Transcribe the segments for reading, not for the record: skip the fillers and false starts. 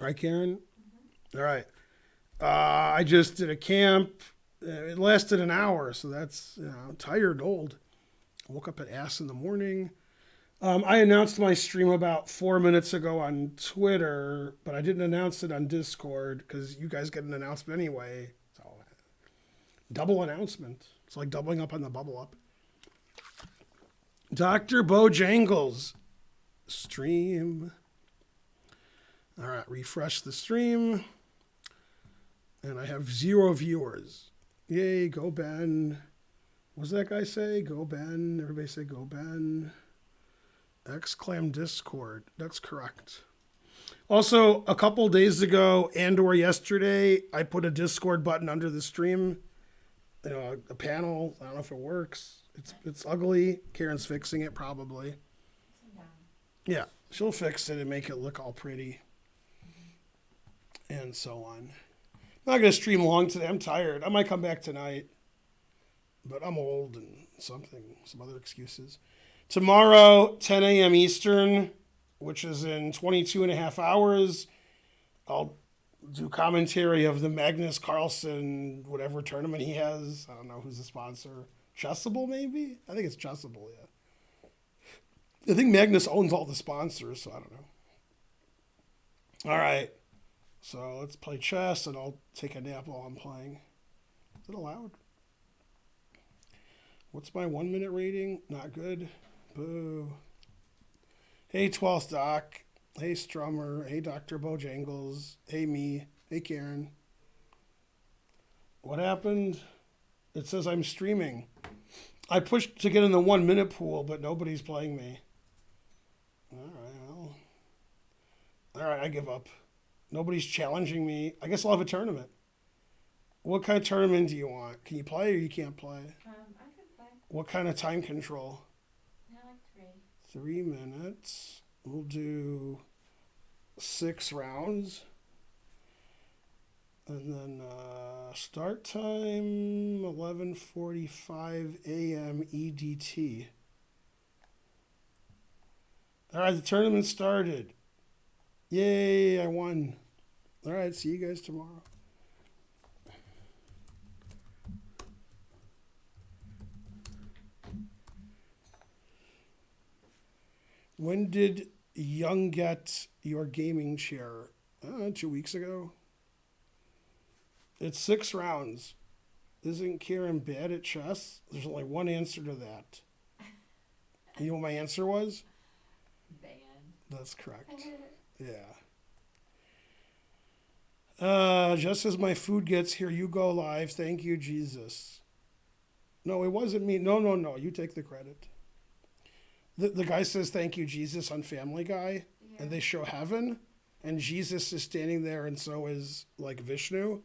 Right, Karen? All right. I just did a camp. It lasted an hour, so that's, I'm tired, old. I woke up at ass in the morning. I announced my stream about 4 minutes ago on Twitter, but I didn't announce it on Discord because you guys get an announcement anyway. So, double announcement. It's like doubling up on the bubble up. Dr. Bojangles stream. All right, refresh the stream. And I have 0 viewers. Yay, go Ben. What does that guy say? Go Ben. Everybody say go Ben. Exclam Discord. That's correct. Also, a couple days ago and or yesterday, I put a Discord button under the stream. A panel. I don't know if it works. It's ugly. Karen's fixing it probably. Yeah, she'll fix it and make it look all pretty. And so on. I'm not going to stream long today. I'm tired. I might come back tonight. But I'm old and some other excuses. Tomorrow, 10 a.m. Eastern, which is in 22 and a half hours, I'll do commentary of the Magnus Carlsen, whatever tournament he has. I don't know who's the sponsor. Chessable, maybe? I think it's Chessable, yeah. I think Magnus owns all the sponsors, so I don't know. All right. So let's play chess, and I'll take a nap while I'm playing. Is it allowed? What's my 1 minute rating? Not good. Boo. Hey, 12th Doc. Hey, Strummer. Hey, Dr. Bojangles. Hey, me. Hey, Karen. What happened? It says I'm streaming. I pushed to get in the 1 minute pool, but nobody's playing me. All right, I give up. Nobody's challenging me. I guess I'll have a tournament. What kind of tournament do you want? Can you play or you can't play? I could play. What kind of time control? Yeah, like 3. 3 minutes. We'll do 6 rounds. And then start time 11:45 a.m. EDT. All right, the tournament started. Yay, I won. All right, see you guys tomorrow. When did Young get your gaming chair? 2 weeks ago. It's 6 rounds. Isn't Karen bad at chess? There's only one answer to that. You know what my answer was? Band. That's correct. Yeah. Just as my food gets here, you go live. Thank you, Jesus. No, it wasn't me. No. You take the credit. The guy says thank you, Jesus on Family Guy, Yeah. and they show heaven, and Jesus is standing there, and so is like Vishnu,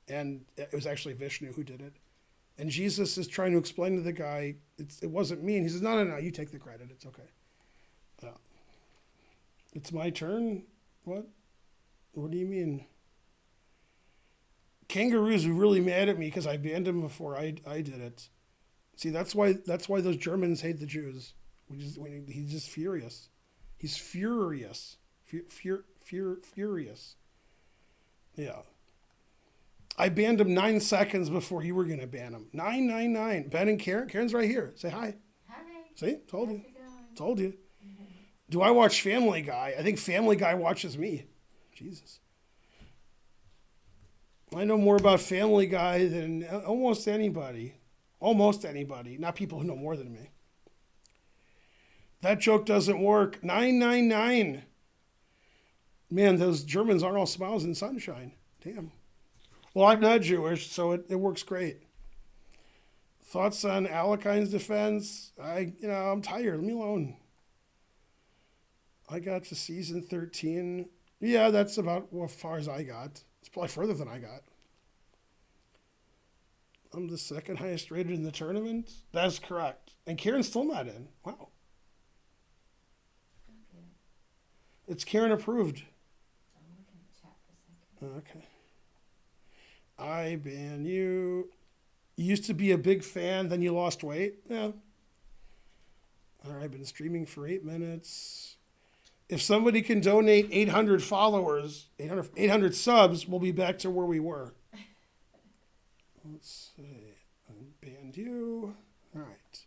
and it was actually Vishnu who did it. And Jesus is trying to explain to the guy, it wasn't me, and he says, no, you take the credit. It's okay. It's my turn? What? What do you mean? Kangaroos were really mad at me because I banned him before I did it. See, that's why those Germans hate the Jews. He's just furious. He's furious. Furious. Yeah. I banned him 9 seconds before you were going to ban him. 999. Ben and Karen. Karen's right here. Say hi. Hi. See? Told you. How's it going? Told you. Do I watch Family Guy? I think Family Guy watches me. Jesus. I know more about Family Guy than almost anybody. Almost anybody. Not people who know more than me. That joke doesn't work. 999. Man, those Germans aren't all smiles and sunshine. Damn. Well, I'm not Jewish, so it works great. Thoughts on Alekine's defense? I'm tired. Leave me alone. I got to season 13. Yeah, that's about as far as I got. It's probably further than I got. I'm the second highest rated in the tournament. That's correct. And Karen's still not in. Wow. Okay. It's Karen approved. I'm looking at the chat for a second. Okay. I ban you. You used to be a big fan, then you lost weight? Yeah. All right, I've been streaming for 8 minutes. If somebody can donate 800 followers, 800 subs, we'll be back to where we were. Let's see. Unbanned you. All right.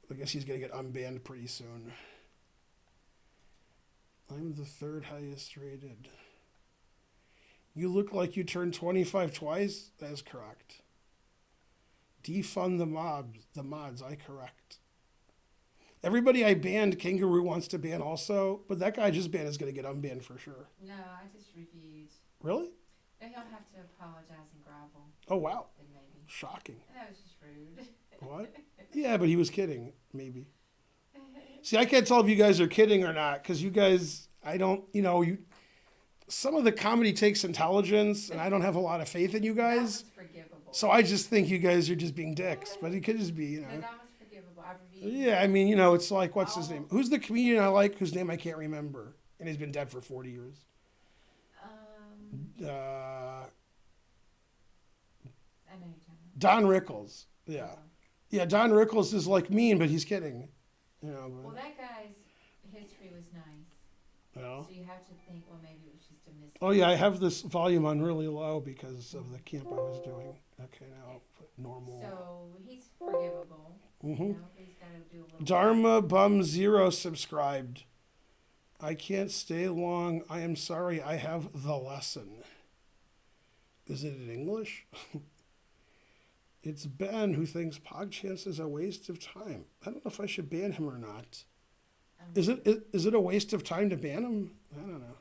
I guess he's going to get unbanned pretty soon. I'm the third highest rated. You look like you turned 25 twice? That is correct. Defund the mods, I correct. Everybody I banned, Kangaroo wants to ban also, but that guy I just banned is going to get unbanned for sure. No, I just reviewed. Really? No, he'll have to apologize and grovel. Oh, wow. Then maybe. Shocking. That was just rude. What? Yeah, but he was kidding, maybe. See, I can't tell if you guys are kidding or not, because you guys, I don't, some of the comedy takes intelligence, and I don't have a lot of faith in you That guys. was forgivable. So I just think you guys are just being dicks, but it could just be, No, that was forgivable. I reviewed. Yeah, I mean, it's like, what's his name? Who's the comedian I like whose name I can't remember? And he's been dead for 40 years. I know you're talking about. Don Rickles. Yeah. Yeah, Don Rickles is like mean, but he's kidding. Well, that guy's history was nice. Yeah. So you have to think, well, maybe it was just a mistake. Oh, yeah, I have this volume on really low because of the camp I was doing. Okay, now I'll put normal. So he's forgivable. Mm-hmm. He's got to do a little. Dharma Bum Zero subscribed. I can't stay long. I am sorry. I have the lesson. Is it in English? It's Ben who thinks PogChamps is a waste of time. I don't know if I should ban him or not. Is it a waste of time to ban him? I don't know.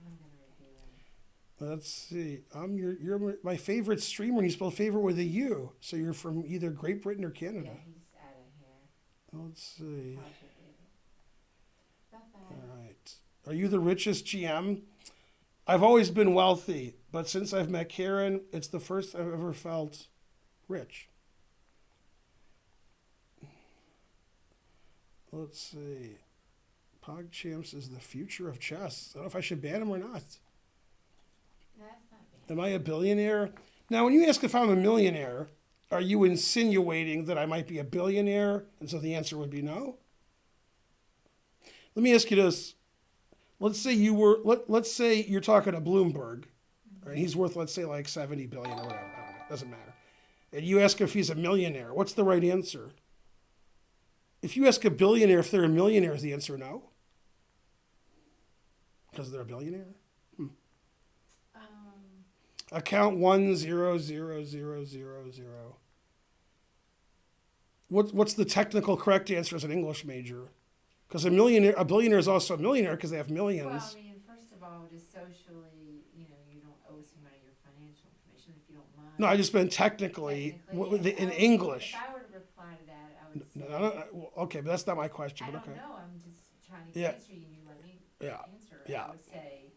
I'm gonna review it. Let's see. You're my favorite streamer, and you spell favorite with a U. So you're from either Great Britain or Canada. Yeah, he's out of here. Let's see. Bye bye. All right. Are you the richest GM? I've always been wealthy, but since I've met Karen, it's the first I've ever felt rich. Let's see. PogChamps is the future of chess. I don't know if I should ban him or not. That's not bad. Am I a billionaire? Now, when you ask if I'm a millionaire, are you insinuating that I might be a billionaire? And so the answer would be no. Let me ask you this. Let's say let's say you're talking to Bloomberg, right? He's worth, let's say, like 70 billion or whatever. I don't know. Doesn't matter. And you ask if he's a millionaire. What's the right answer? If you ask a billionaire if they're a millionaire, is the answer no? Because they're a billionaire? Account 100000. What's the technical correct answer as an English major? Because a billionaire is also a millionaire because they have millions. Well, I mean, first of all, just socially, you don't owe somebody your financial information if you don't mind. No, I just meant technically in English. If I were to reply to that, I would say. Okay, but that's not my question. I But don't okay. know. I'm just trying to Yeah. answer you, and you let me answer. Yeah. I would say,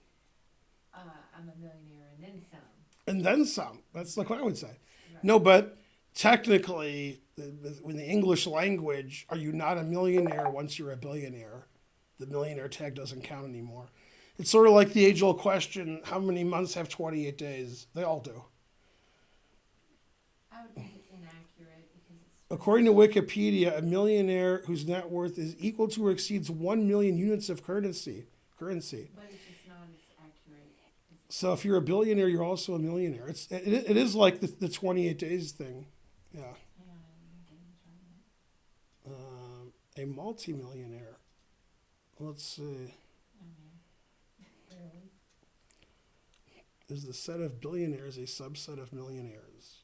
I'm a millionaire and then some. And then some. That's like what I would say. Right. No, but technically, in the English language, are you not a millionaire once you're a billionaire? The millionaire tag doesn't count anymore. It's sort of like the age-old question, how many months have 28 days? They all do. I would think it's inaccurate because it's. According to Wikipedia, a millionaire whose net worth is equal to or exceeds 1 million units of currency. But it's just not as accurate. So if you're a billionaire, you're also a millionaire. It is like the 28 days thing. Yeah. Hang on, I'm getting trying A multimillionaire. Let's see. Really? Is the set of billionaires a subset of millionaires?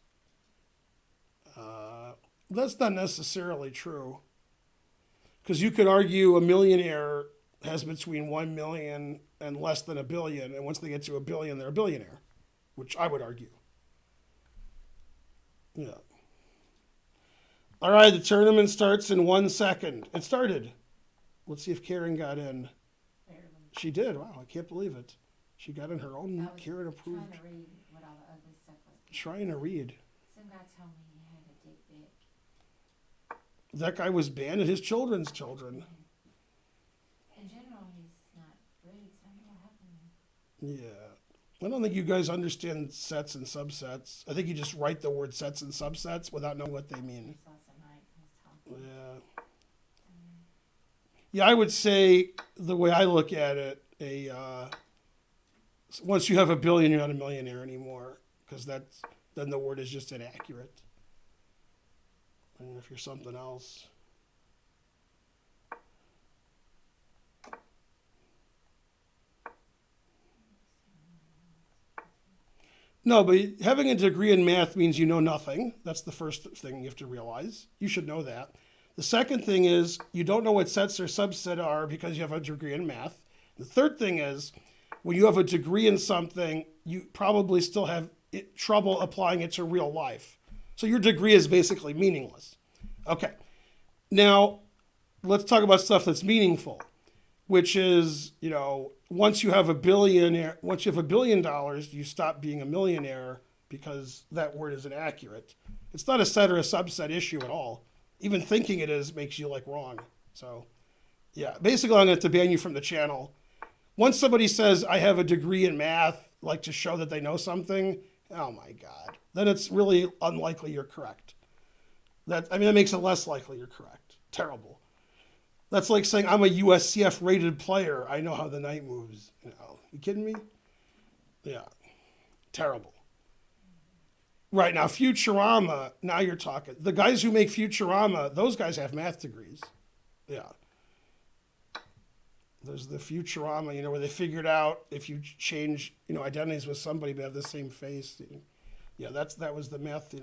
That's not necessarily true. Because you could argue a millionaire has between 1 million and less than a billion, and once they get to a billion, they're a billionaire, which I would argue. Yeah. All right, the tournament starts in 1 second. It started. Let's see if Karen got in. Barely. She did. Wow, I can't believe it. She got in her own I was Karen approved. trying to read what all the ugly stuff was. Trying to read. Some guy told me he had a dick pic. That guy was banned at his children's children. In general, he's not rude, so I don't know what happened there. Yeah. I don't think you guys understand sets and subsets. I think you just write the word sets and subsets without knowing what they mean. Just last night, I was talking. Yeah. Yeah, I would say the way I look at it, once you have a billion, you're not a millionaire anymore because then the word is just inaccurate. And if you're something else, no, but having a degree in math means you know nothing. That's the first thing you have to realize. You should know that. The second thing is you don't know what sets or subset are because you have a degree in math. The third thing is when you have a degree in something, you probably still have trouble applying it to real life. So your degree is basically meaningless. Okay. Now, let's talk about stuff that's meaningful, which is, once you have $1 billion, you stop being a millionaire because that word is inaccurate. It's not a set or a subset issue at all. Even thinking it is makes you wrong. So, yeah, basically I'm going to ban you from the channel. Once somebody says I have a degree in math, to show that they know something, oh my God, then it's really unlikely you're correct. That makes it less likely you're correct. Terrible. That's like saying I'm a USCF rated player. I know how the night moves. You kidding me? Yeah, terrible. Right, now Futurama, now you're talking. The guys who make Futurama, those guys have math degrees. Yeah. There's the Futurama, where they figured out if you change, identities with somebody but have the same face. Yeah, that was the math,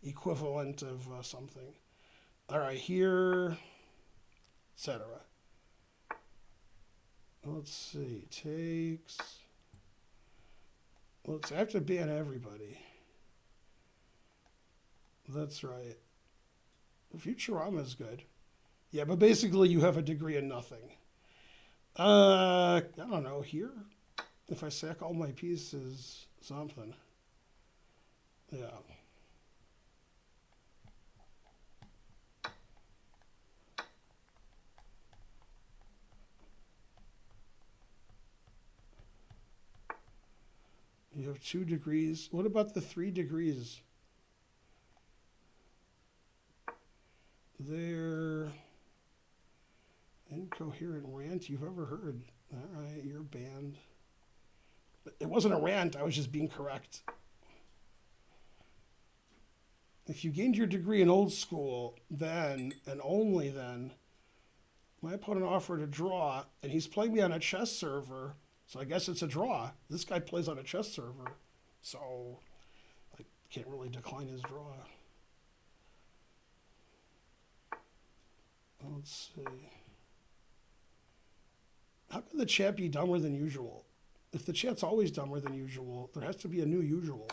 equivalent of something. All right, here, etc. Let's see, I have to ban everybody. That's right. Futurama is good. Yeah, but basically you have a degree in nothing. I don't know, here? If I sack all my pieces, something. Yeah. You have 2 degrees. What about the 3 degrees? They're incoherent rant you've ever heard. All right, you're banned. But it wasn't a rant. I was just being correct. If you gained your degree in old school, then, and only then, my opponent offered a draw, and he's playing me on a chess server, so I guess it's a draw. This guy plays on a chess server, so I can't really decline his draw. Let's see. How can the chat be dumber than usual? If the chat's always dumber than usual, there has to be a new usual.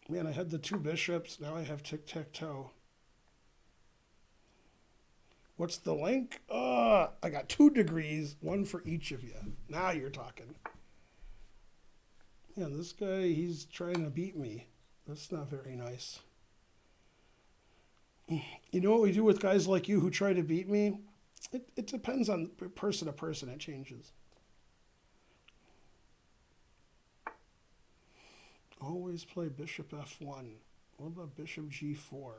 Man, I had the 2 bishops. Now I have tic-tac-toe. What's the link? I got 2 degrees, 1 for each of you. Now you're talking. Man, this guy, he's trying to beat me. That's not very nice. You know what we do with guys like you who try to beat me? It depends on person to person. It changes. Always play bishop f1. What about bishop g4?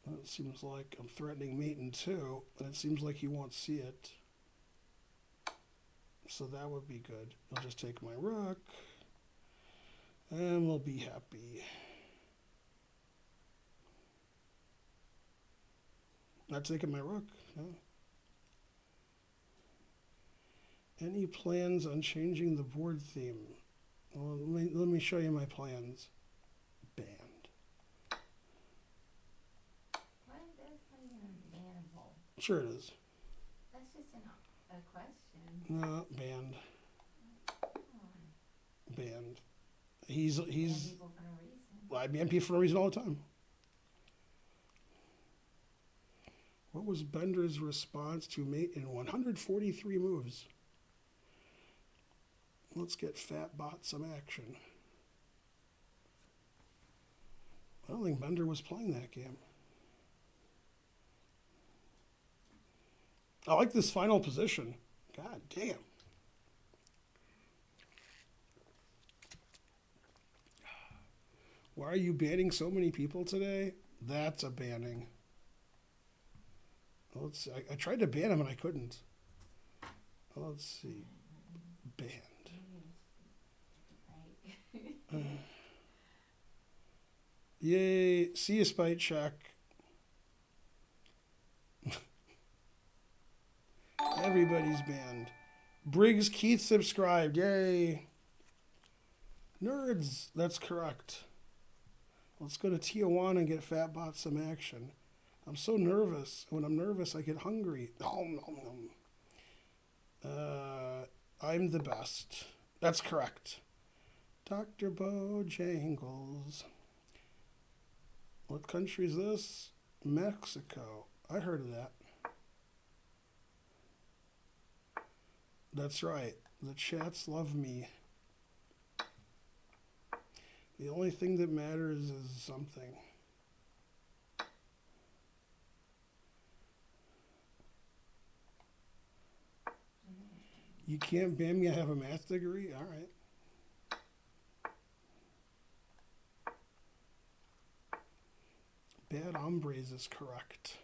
It seems like I'm threatening mate in 2, and it seems like he won't see it. So that would be good. I'll just take my rook, and we'll be happy. Not taking my rook, no. Any plans on changing the board theme? Well, let me show you my plans. Banned. What? That's not even bannable. Sure it is. That's just a question. No, banned. Oh, Banned. ban He's people for no reason. I ban people for no reason all the time. What was Bender's response to mate in 143 moves? Let's get Fatbot some action. I don't think Bender was playing that game. I like this final position. God damn. Why are you banning so many people today? That's a banning. Let's see. I tried to ban him and I couldn't. Let's see. Banned. Right. Yay. See a spite check. Everybody's banned. Briggs Keith subscribed. Yay. Nerds. That's correct. Let's go to Tijuana and get Fatbot some action. I'm so nervous. When I'm nervous, I get hungry. Nom, nom, nom. I'm the best. That's correct. Dr. Bojangles. What country is this? Mexico. I heard of that. That's right. The chats love me. The only thing that matters is something. You can't ban me. I have a math degree? All right. Bad hombres is correct.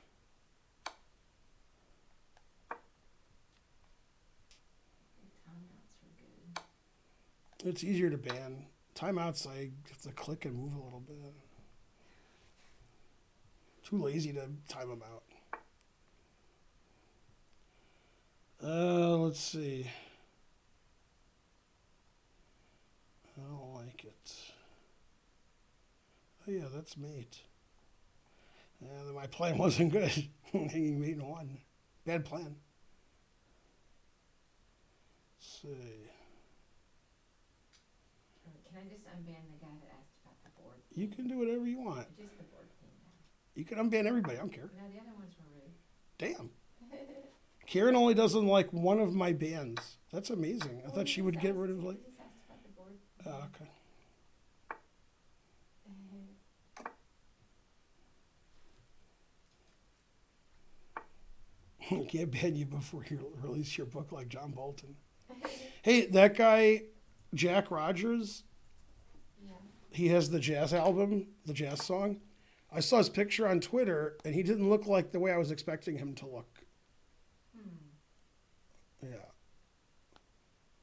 Timeouts were good. It's easier to ban. Timeouts, I have to click and move a little bit. Too lazy to time them out. Let's see. I don't like it. Oh yeah, that's mate. Yeah, my plan wasn't good. Hanging mate in one. Bad plan. Let's see. Can I just unban the guy that asked about the board? You can do whatever you want. Just the board thing now. You can unban everybody. I don't care. No, the other ones were rude. Damn. Karen only doesn't like one of my bands. That's amazing. I thought she would get rid of like. He just asked about the board. Oh, okay. Can't ban you before you release your book like John Bolton. Hey, that guy, Jack Rogers, Yeah. he has the jazz album, the jazz song. I saw his picture on Twitter, and he didn't look like the way I was expecting him to look. Yeah.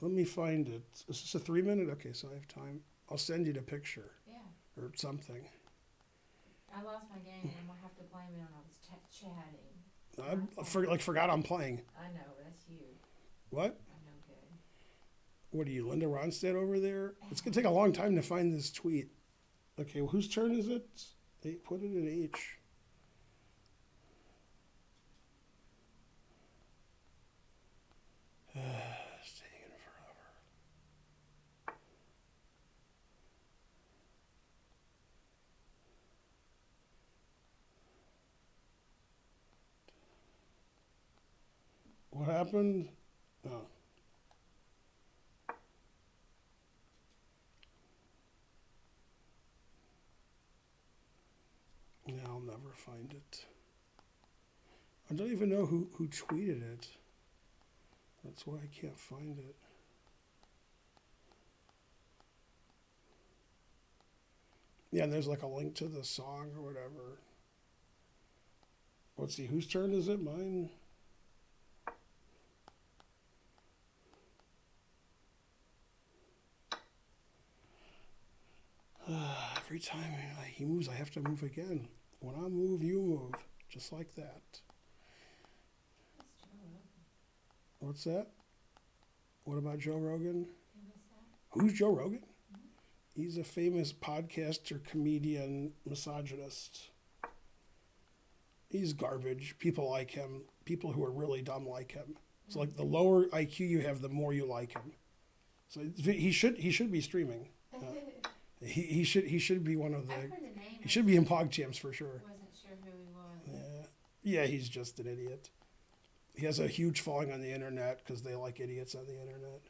Let me find it. Is this a 3-minute? Okay, so I have time. I'll send you the picture Yeah. or something. I lost my game and we'll have to blame it on I was chatting. I forgot I'm playing. I know, that's you. What? I'm no good. What are you, Linda Ronstadt over there? It's going to take a long time to find this tweet. Okay, well, whose turn is it? They put it in H. It's taking forever. What happened? Oh. Yeah, I'll never find it. I don't even know who tweeted it. That's why I can't find it. Yeah, and there's like a link to the song or whatever. Let's see, whose turn is it? Mine? Every time he moves, I have to move again. When I move, you move. Just like that. That's Joe Rogan. What's that? What about Joe Rogan? Who was that? Who's Joe Rogan? He's a famous podcaster, comedian, misogynist. He's garbage. People like him. People who are really dumb like him. It's like the lower IQ you have, the more you like him. So he should be streaming. He should be one of the. I've heard the name. He should be in PogChamps for sure. Wasn't sure who he was. Yeah, he's just an idiot. He has a huge following on the internet because they like idiots on the internet.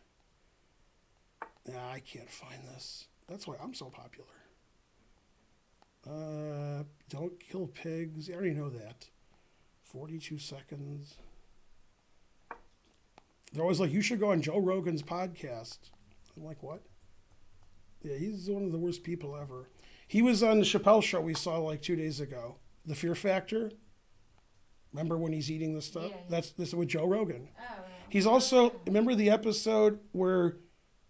I can't find this. That's why I'm so popular. Don't kill pigs. I already know that. 42 seconds. They're always like, you should go on Joe Rogan's podcast. I'm like, what? Yeah, he's one of the worst people ever. He was on the Chappelle show we saw like 2 days ago. The Fear Factor. Remember when he's eating the stuff? Yeah, yeah. That's this is with Joe Rogan. Oh, yeah. He's also remember the episode where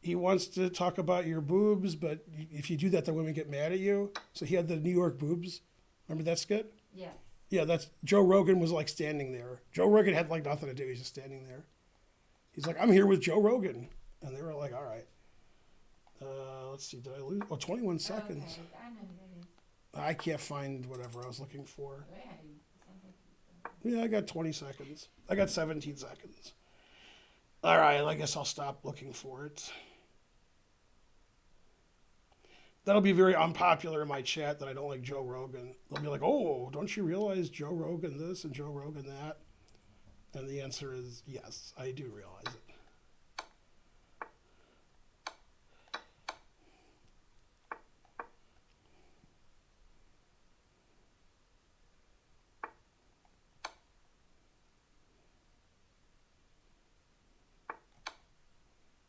he wants to talk about your boobs, but if you do that, the women get mad at you. So he had the New York boobs. Remember that skit? Yes. Yeah, that's Joe Rogan was like standing there. Joe Rogan had like nothing to do. He's just standing there. He's like, I'm here with Joe Rogan, and they were like, all right. Let's see, did I lose? Oh, 21 seconds. Okay, I know who that is. I can't find whatever I was looking for. Yeah, sounds like he's, Yeah, I got 20 seconds. I got 17 seconds. All right, I guess I'll stop looking for it. That'll be very unpopular in my chat that I don't like Joe Rogan. They'll be like, oh, don't you realize Joe Rogan this and Joe Rogan that? And the answer is yes, I do realize it. so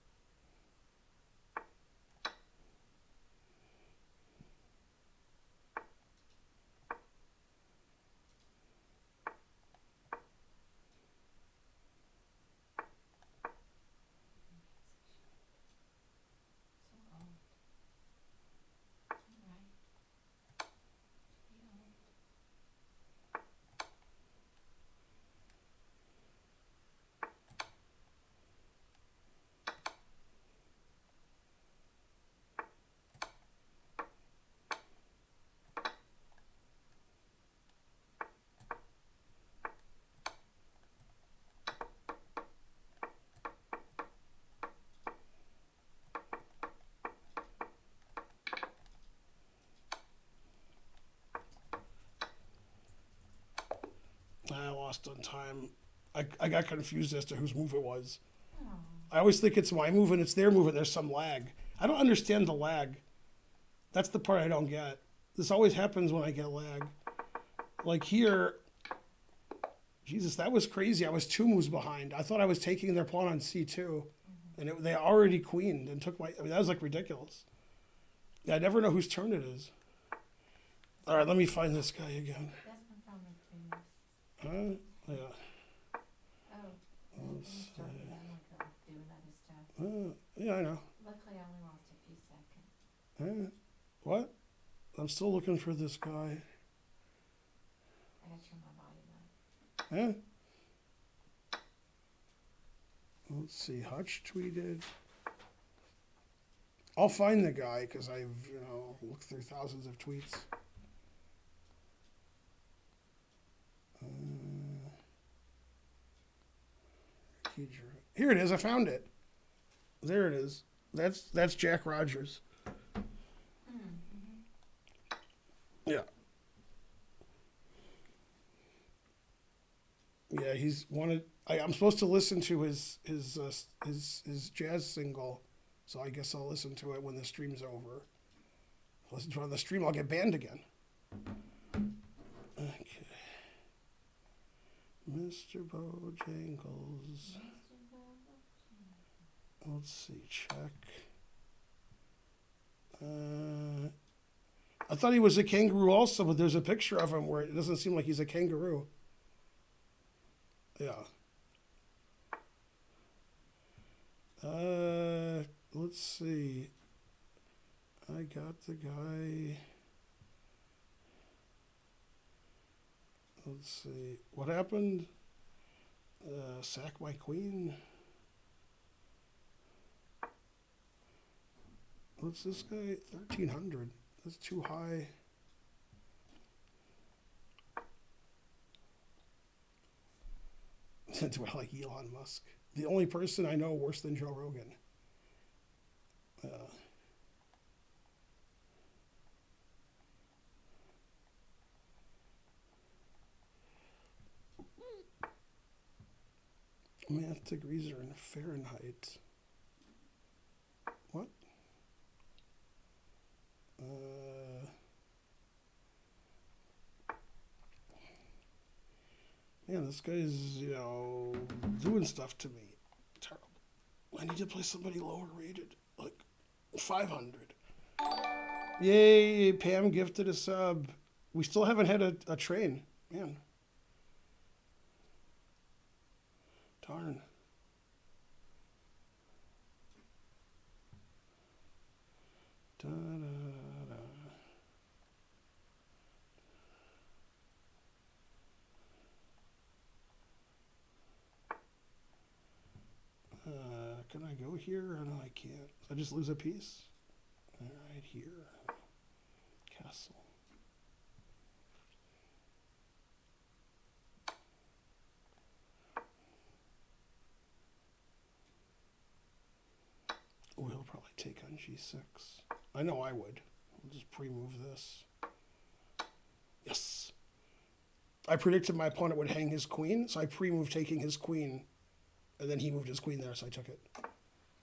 old. Right. Be old. I lost on time. I got confused as to whose move it was. Oh. I always think it's my move and it's their move and there's some lag. I don't understand the lag. That's the part I don't get. This always happens when I get lag. Like here, Jesus, that was crazy. I was 2 moves behind. I thought I was taking their pawn on C2. And they already queened and took my... I mean, that was like ridiculous. Yeah, I never know whose turn it is. All right, let me find this guy again. That's my problem with dreamers. Yeah. Oh. Let's Let's start with them, like, doing other stuff. Yeah, I know. Luckily, I only lost a few seconds. What? I'm still looking for this guy. I gotta turn my volume up. Let's see. Hutch tweeted. I'll find the guy because I've looked through thousands of tweets. Here it is. I found it. There it is. That's Jack Rogers. Yeah. Yeah, he's wanted. I'm supposed to listen to his jazz single, so I guess I'll listen to it when the stream's over. If I listen to it on the stream, I'll get banned again. Okay. Mr. Bojangles. Let's see. Check. I thought he was a kangaroo also, but there's a picture of him where it doesn't seem like he's a kangaroo. Yeah. Let's see. I got the guy. Let's see. What happened? Sack my queen. What's this guy? 1,300. That's too high. Do I like Elon Musk? The only person I know worse than Joe Rogan. Math degrees are in Fahrenheit. What? Man, this guy's, doing stuff to me. Terrible. I need to play somebody lower rated, like 500. Yay, Pam gifted a sub. We still haven't had a train. Man. Darn. Da, da, da, da. Can I go here? Oh, no, I can't. I just lose a piece? All right, here. Castle. Oh, he'll probably take on g6. I know I would. I'll just pre-move this. Yes. I predicted my opponent would hang his queen, so I pre-moved taking his queen, and then he moved his queen there, so I took it.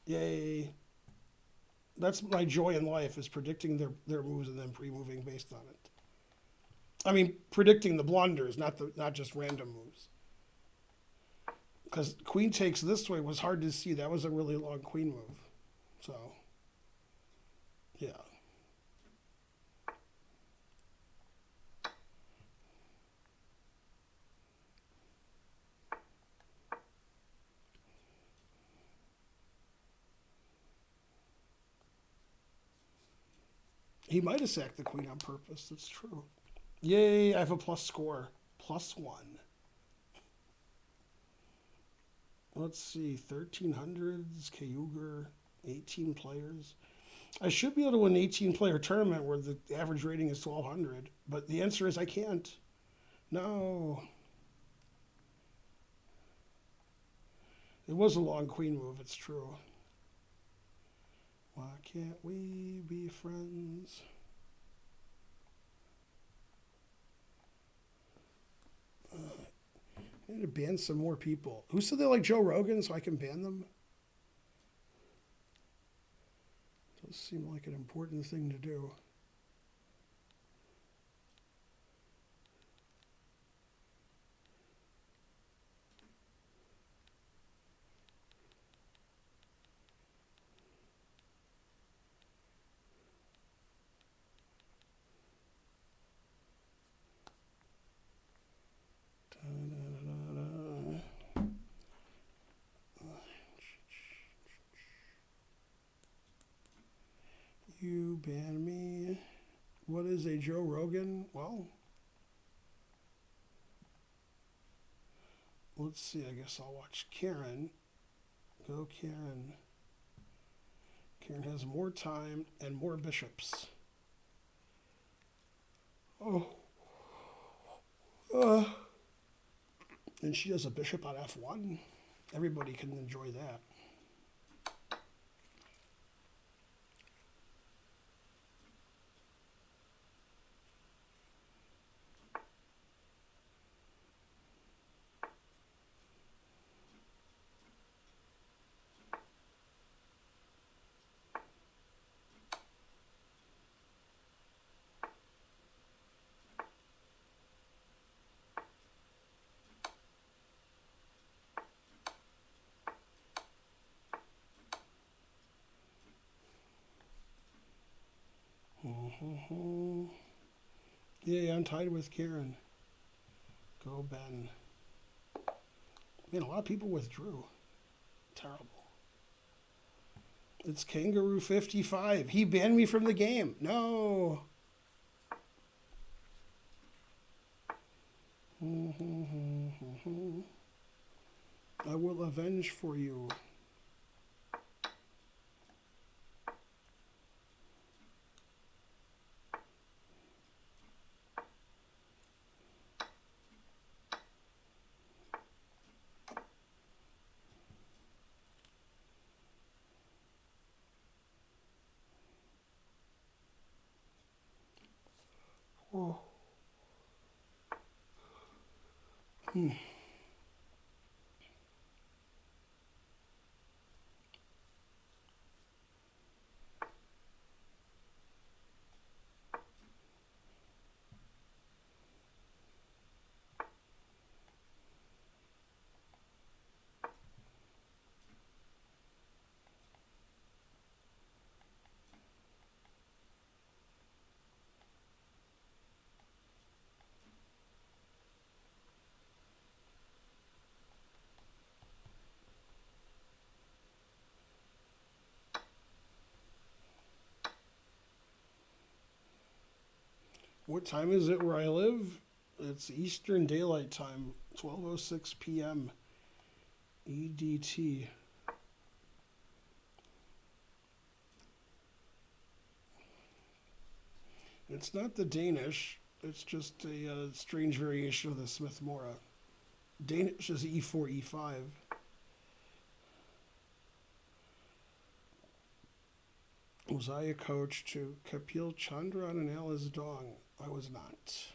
Yay. That's my joy in life, is predicting their moves and then pre-moving based on it. I mean, predicting the blunders, not just random moves. Because queen takes this way was hard to see. That was a really long queen move. So, yeah. He might have sacked the queen on purpose. That's true. Yay, I have a plus score. +1. Let's see, 1300s, Kyogre, 18 players. I should be able to win an 18-player tournament where the average rating is 1200, but the answer is I can't. No. It was a long queen move, it's true. Why can't we be friends? I need to ban some more people. Who said they like Joe Rogan so I can ban them? Does seem like an important thing to do. You ban me. What is a Joe Rogan? Well, let's see. I guess I'll watch Karen. Go Karen. Karen has more time and more bishops. Oh. And she has a bishop on f1. Everybody can enjoy that. Yeah, I'm tied with Karen. Go Ben. Man, a lot of people withdrew. Terrible. It's Kangaroo 55. He banned me from the game. No. I will avenge for you. Oh. What time is it where I live? It's Eastern Daylight Time, 12:06 p.m. EDT. It's not the Danish. It's just a strange variation of the Smith Mora. Danish is E4, E5. Was I a coach to Kapil Chandra and Alice Dong? I was not.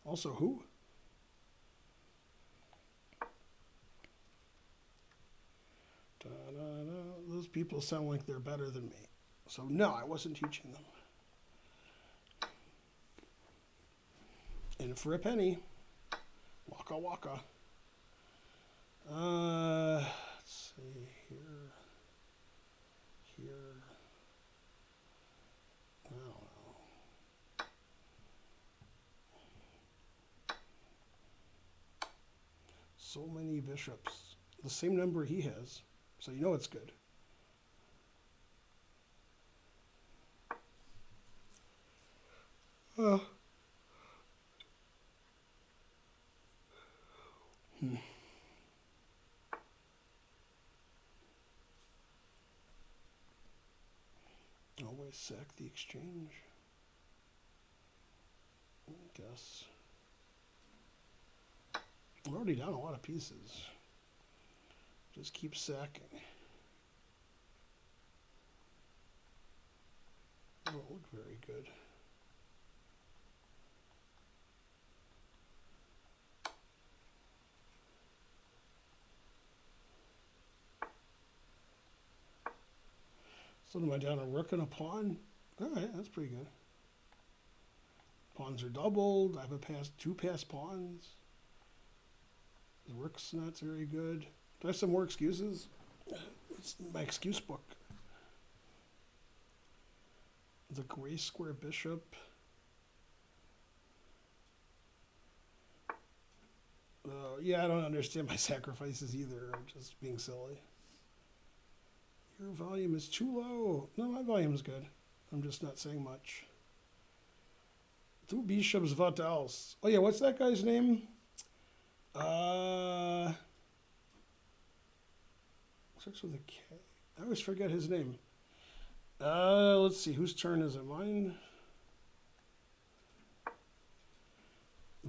Also, who? Da-da-da. Those people sound like they're better than me. So, no, I wasn't teaching them. In for a penny. Waka waka. Let's see here. Here. I don't know. So many bishops. The same number he has. So you know it's good. Uh. Always sack the exchange. I guess. I'm already down a lot of pieces. Just keep sacking. Don't look very good. So am I down a rook and a pawn? Alright, that's pretty good. Pawns are doubled. I have two passed pawns. The rook's not very good. Do I have some more excuses? It's my excuse book. The gray square bishop. Yeah, I don't understand my sacrifices either. I'm just being silly. Your volume is too low. No, my volume's good. I'm just not saying much. Two bishops, what else? Oh yeah, what's that guy's name? Starts with a K. I always forget his name. Let's see, whose turn is it? Mine?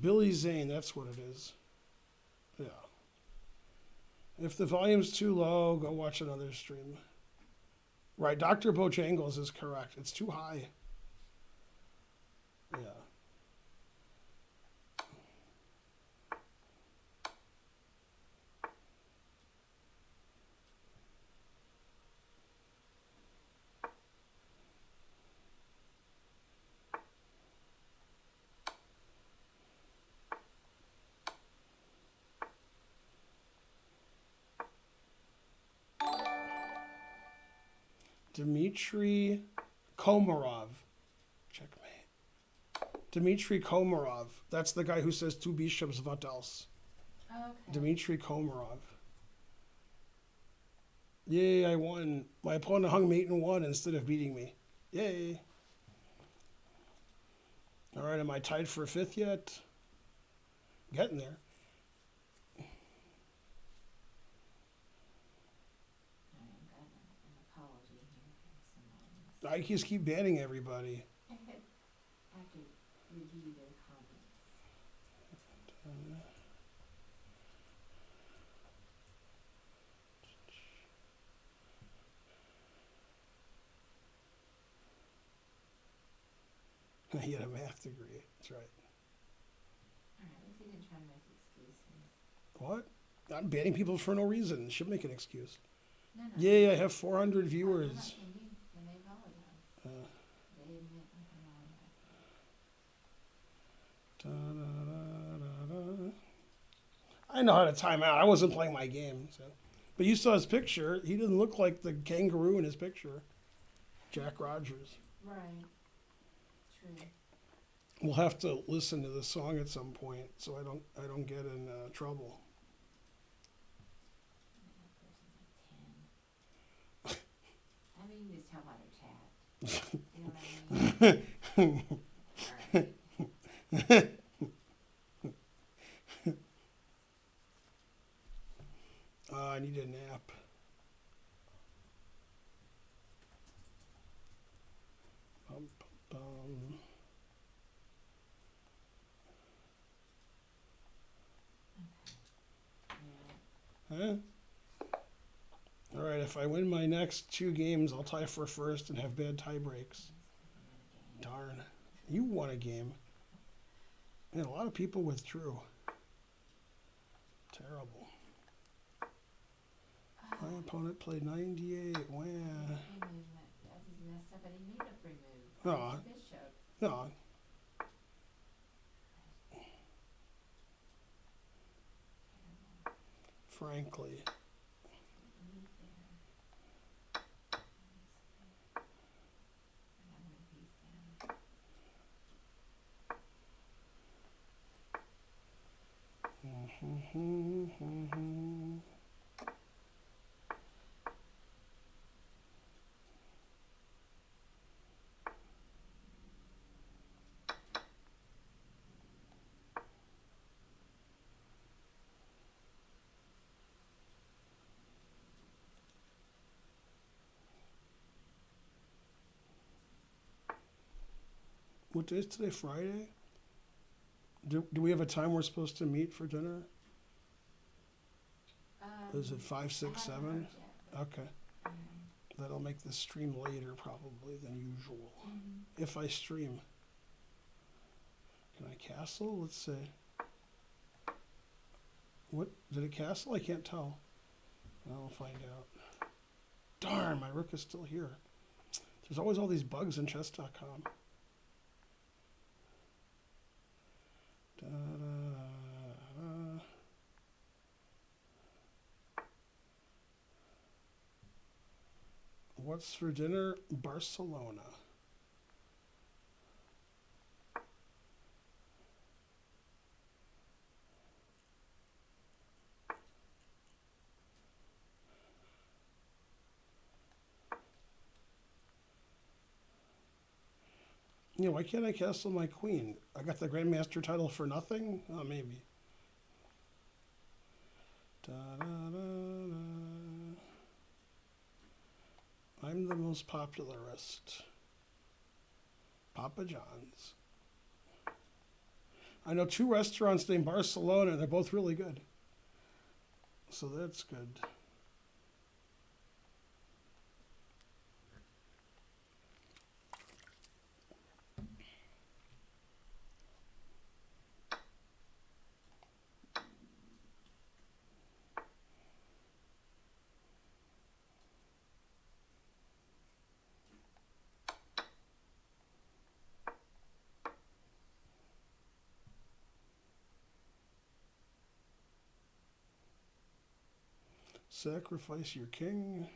Billy Zane, that's what it is. Yeah. If the volume's too low, go watch another stream. Right, Dr. Bojangles is correct. It's too high. Yeah. Dmitry Komarov. Checkmate. Dmitry Komarov. That's the guy who says two bishops, what else? Okay. Dmitry Komarov. Yay, I won. My opponent hung mate and won instead of beating me. Yay. All right, am I tied for fifth yet? Getting there. I just keep banning everybody. I have to review their comments. He had a math degree. That's right. Alright, at least he didn't try to make excuses. What? I'm banning people for no reason. Should make an excuse. No. Yay, I have 400 I'm not viewers. thinking, and they apologize. They admit nothing wrong with that. I know how to time out. I wasn't playing my game. So. But you saw his picture. He didn't look like the kangaroo in his picture. Jack Rogers. Right. True. We'll have to listen to the song at some point so I don't get in trouble. That person's like 10. I mean, you can just tell by their chat. You know what I mean? Alright. I need a nap. Bum, bum, bum. Yeah. Huh? All right, if I win my next 2 games, I'll tie for first and have bad tie breaks. Darn. You won a game. And a lot of people withdrew. Terrible. My opponent played 98. Wow. He messed up any made up remove. No. Bishop. No. Frankly. Move there. And I'm gonna piece down. What day is today? Friday? Do we have a time we're supposed to meet for dinner? Is it 5, 6, 7? Okay. That'll make the stream later probably than usual. If I stream. Can I castle? Let's see. What? Did it castle? I can't tell. I'll find out. Darn, my rook is still here. There's always all these bugs in chess.com. Da-da-da-da. What's for dinner? Barcelona. Yeah, why can't I castle my queen? I got the Grandmaster title for nothing? Oh, maybe. Da-da-da-da. I'm the most popularist. Papa John's. I know 2 restaurants named Barcelona, and they're both really good. So that's good. Sacrifice your king.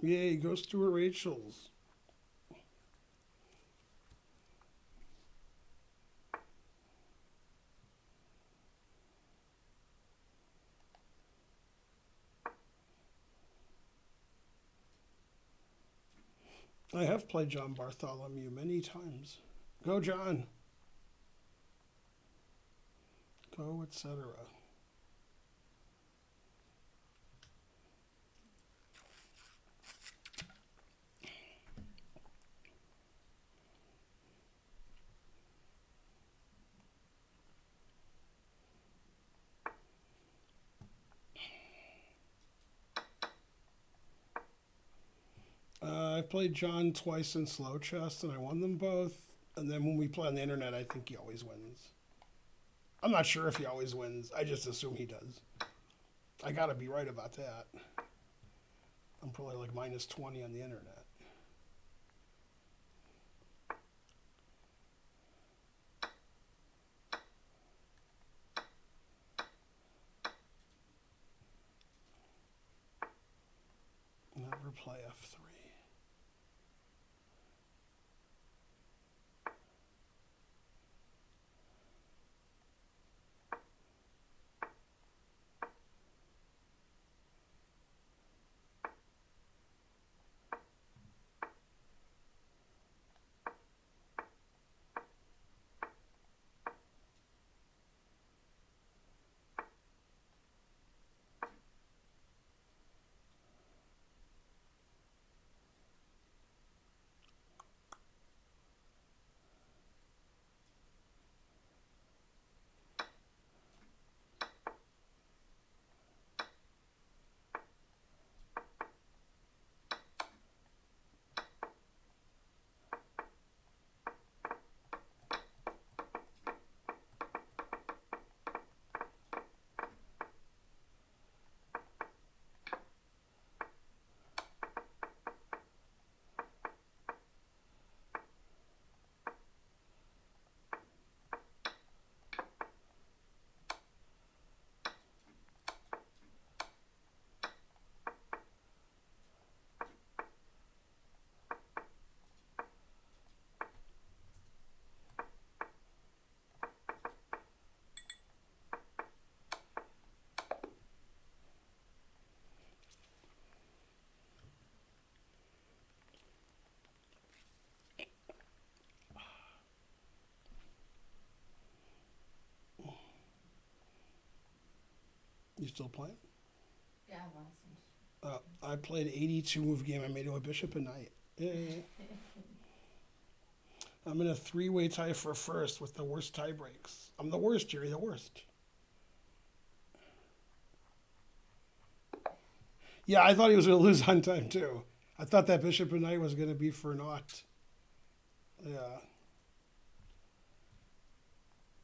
Yay, go Stuart Rachel's. I have played John Bartholomew many times. Go, John. Go, etc. I've played John twice in slow chess, and I won them both. And then when we play on the internet, I think he always wins. I'm not sure if he always wins. I just assume he does. I gotta be right about that. I'm probably like -20 on the internet. Never play F3. You still playing? Yeah, I lost some. I played 82 move game. I made it with bishop and knight. Yay. I'm in a 3-way tie for first with the worst tie breaks. I'm the worst, Jerry, the worst. Yeah, I thought he was going to lose on time, too. I thought that bishop and knight was going to be for naught. Yeah.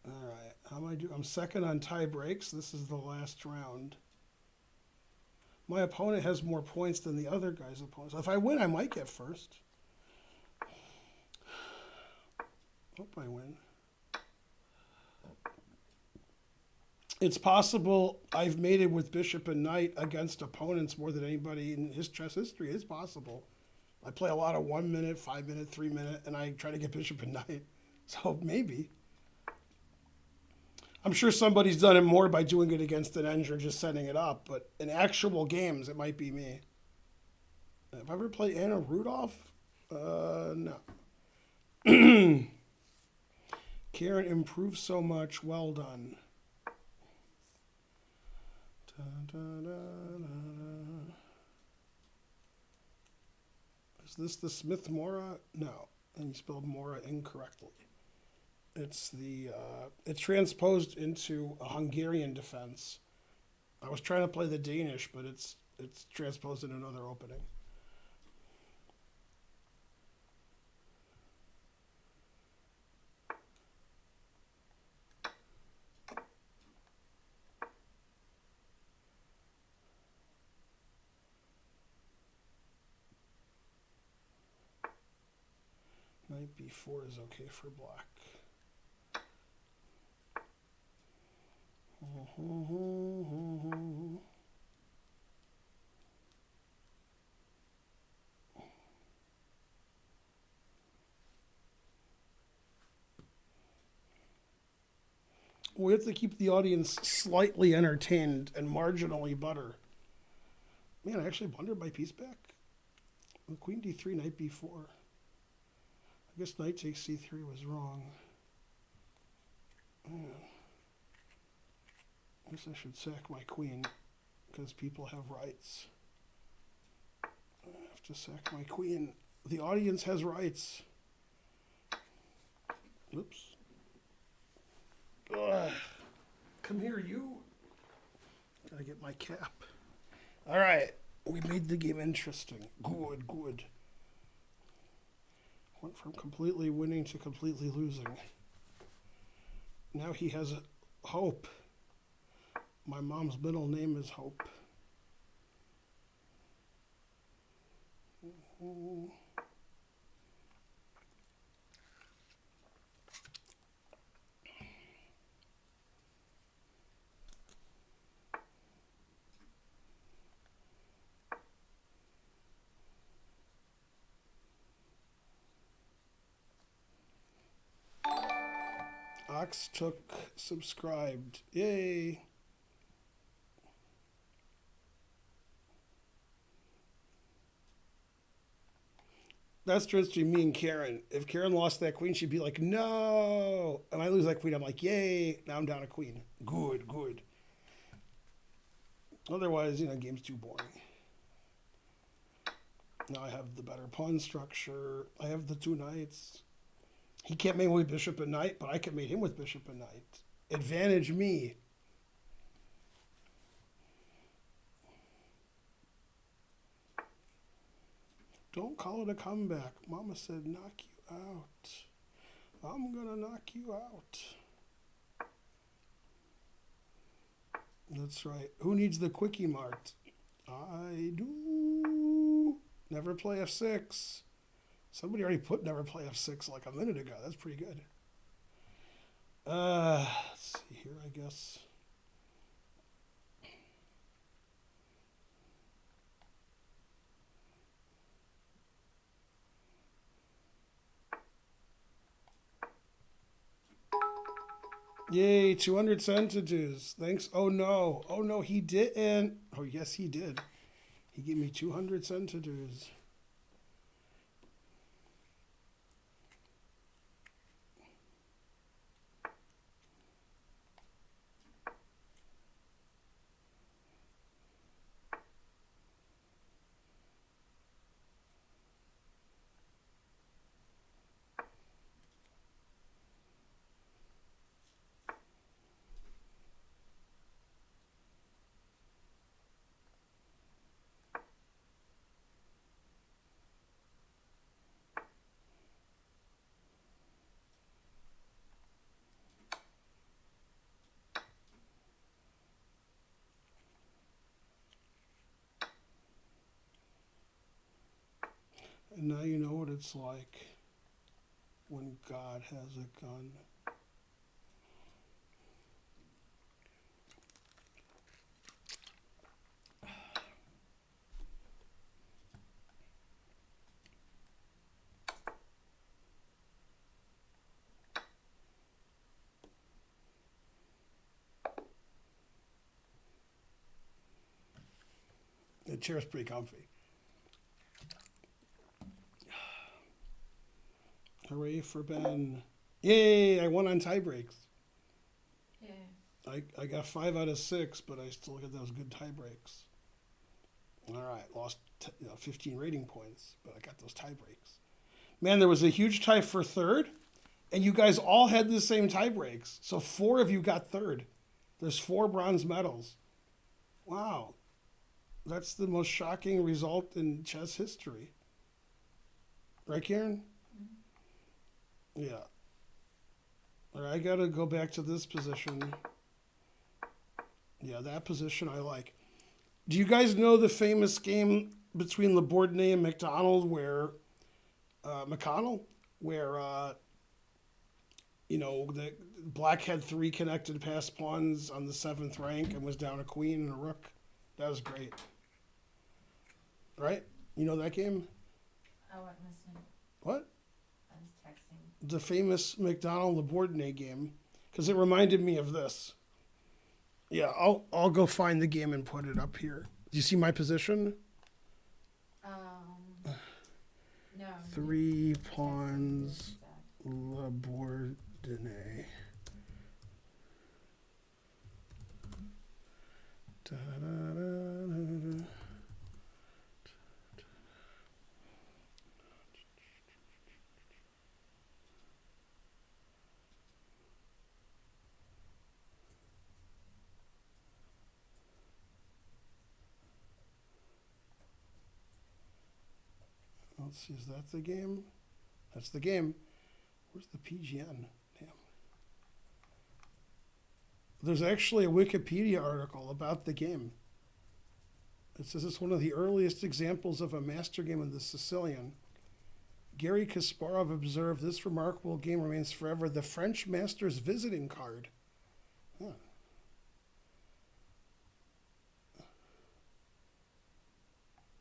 All right. How am I doing? I'm second on tie breaks. This is the last round. My opponent has more points than the other guy's opponents. If I win, I might get first. Hope I win. It's possible I've mated with bishop and knight against opponents more than anybody in his chess history. It's possible. I play a lot of 1 minute, 5 minute, 3 minute, and I try to get bishop and knight. So maybe. I'm sure somebody's done it more by doing it against an engine or just setting it up, but in actual games, it might be me. Have I ever played Anna Rudolph? No. Karen improved so much. Well done. Da, da, da, da, da. Is this the Smith Mora? No. And you spelled Mora incorrectly. It's it's transposed into a Hungarian defense. I was trying to play the Danish, but it's transposed in another opening. Knight b4 is okay for black. We have to keep the audience slightly entertained and marginally butter. Man, I actually blundered my piece back. With queen d3, knight b4. I guess knight takes c3 was wrong. Man. I guess I should sack my queen because people have rights. I have to sack my queen. The audience has rights. Oops. Ugh. Come here, you. Gotta get my cap. All right. We made the game interesting. Good, good. Went from completely winning to completely losing. Now he has hope. My mom's middle name is Hope. Ox took subscribed. Yay. That's between me and Karen. If Karen lost that queen, she'd be like, no. And I lose that queen, I'm like, yay. Now I'm down a queen. Good, good. Otherwise, game's too boring. Now I have the better pawn structure. I have the two knights. He can't mate with bishop and knight, but I can mate him with bishop and knight. Advantage me. Don't call it a comeback. Mama said knock you out. I'm gonna knock you out. That's right. Who needs the quickie mart? I do. Never play f6. Somebody already put never play f6 like a minute ago. That's pretty good. Let's see here, I guess. Yay, 200 centimeters. Thanks. Oh no. Oh no, he didn't. Oh yes, he did. He gave me 200 centimeters. And now you know what it's like when God has a gun. The chair's pretty comfy. Hooray for Ben. Yay, I won on tie breaks. Yeah. I got 5 out of 6, but I still get those good tie breaks. All right, lost 15 rating points, but I got those tie breaks. Man, there was a huge tie for third, and you guys all had the same tie breaks. So 4 of you got third. There's 4 bronze medals. Wow. That's the most shocking result in chess history. Right, Karen? Mm-hmm. Yeah. All right, I got to go back to this position. Yeah, that position I like. Do you guys know the famous game between Labordine and McDonald where McConnell, where the black had 3 connected pass pawns on the 7th rank and was down a queen and a rook? That was great. Right? You know that game? Oh, I'm listening. What? I was texting. The famous McDonald Labordine game, because it reminded me of this. Yeah, I'll go find the game and put it up here. Do you see my position? No. 3 pawns Labordine. Da-da-da-da-da. Let's see, is that the game? That's the game. Where's the PGN? Damn. There's actually a Wikipedia article about the game. It says it's one of the earliest examples of a master game of the Sicilian. Gary Kasparov observed this remarkable game remains forever the French master's visiting card. Huh.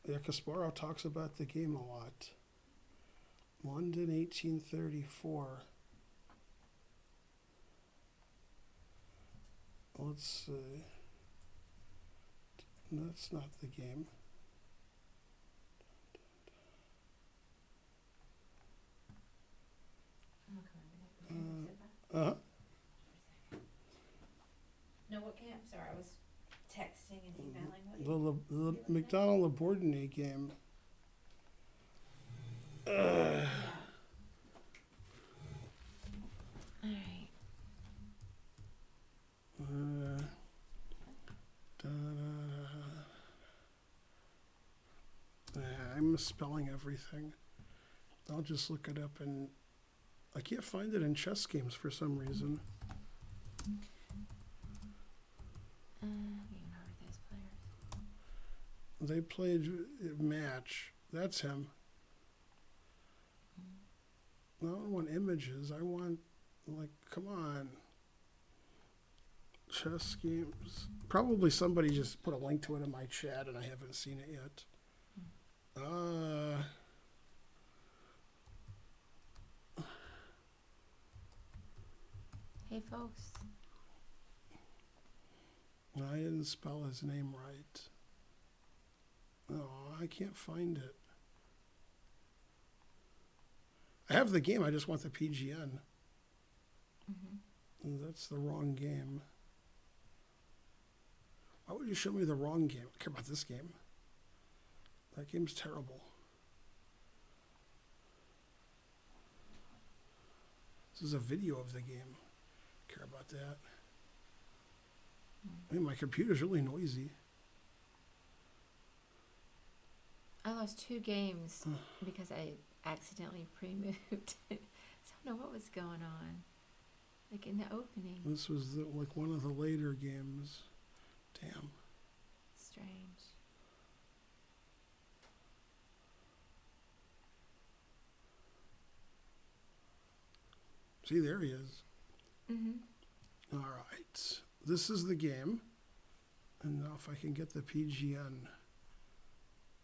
Yeah, Kasparov talks about the game a lot. London, 1834. Let's see. That's not the game. I'm not coming back. Uh-huh. No, what game? Sorry, I was texting and emailing. What The McDonald Labordine game. Yeah. All right. I'm misspelling everything. I'll just look it up, and I can't find it in chess games for some reason. You know those players. They played a match. That's him. I don't want images. I want, come on. Chess games. Probably somebody just put a link to it in my chat, and I haven't seen it yet. Hey, folks. I didn't spell his name right. Oh, I can't find it. I have the game, I just want the PGN. And that's the wrong game. Why would you show me the wrong game? I don't care about this game. That game's terrible. This is a video of the game. Care about that. I mean, my computer's really noisy. I lost 2 games because I accidentally pre-moved. So I don't know what was going on. Like in the opening. This was one of the later games. Damn. Strange. See, there he is. Mm-hmm. All right. This is the game. And now if I can get the PGN.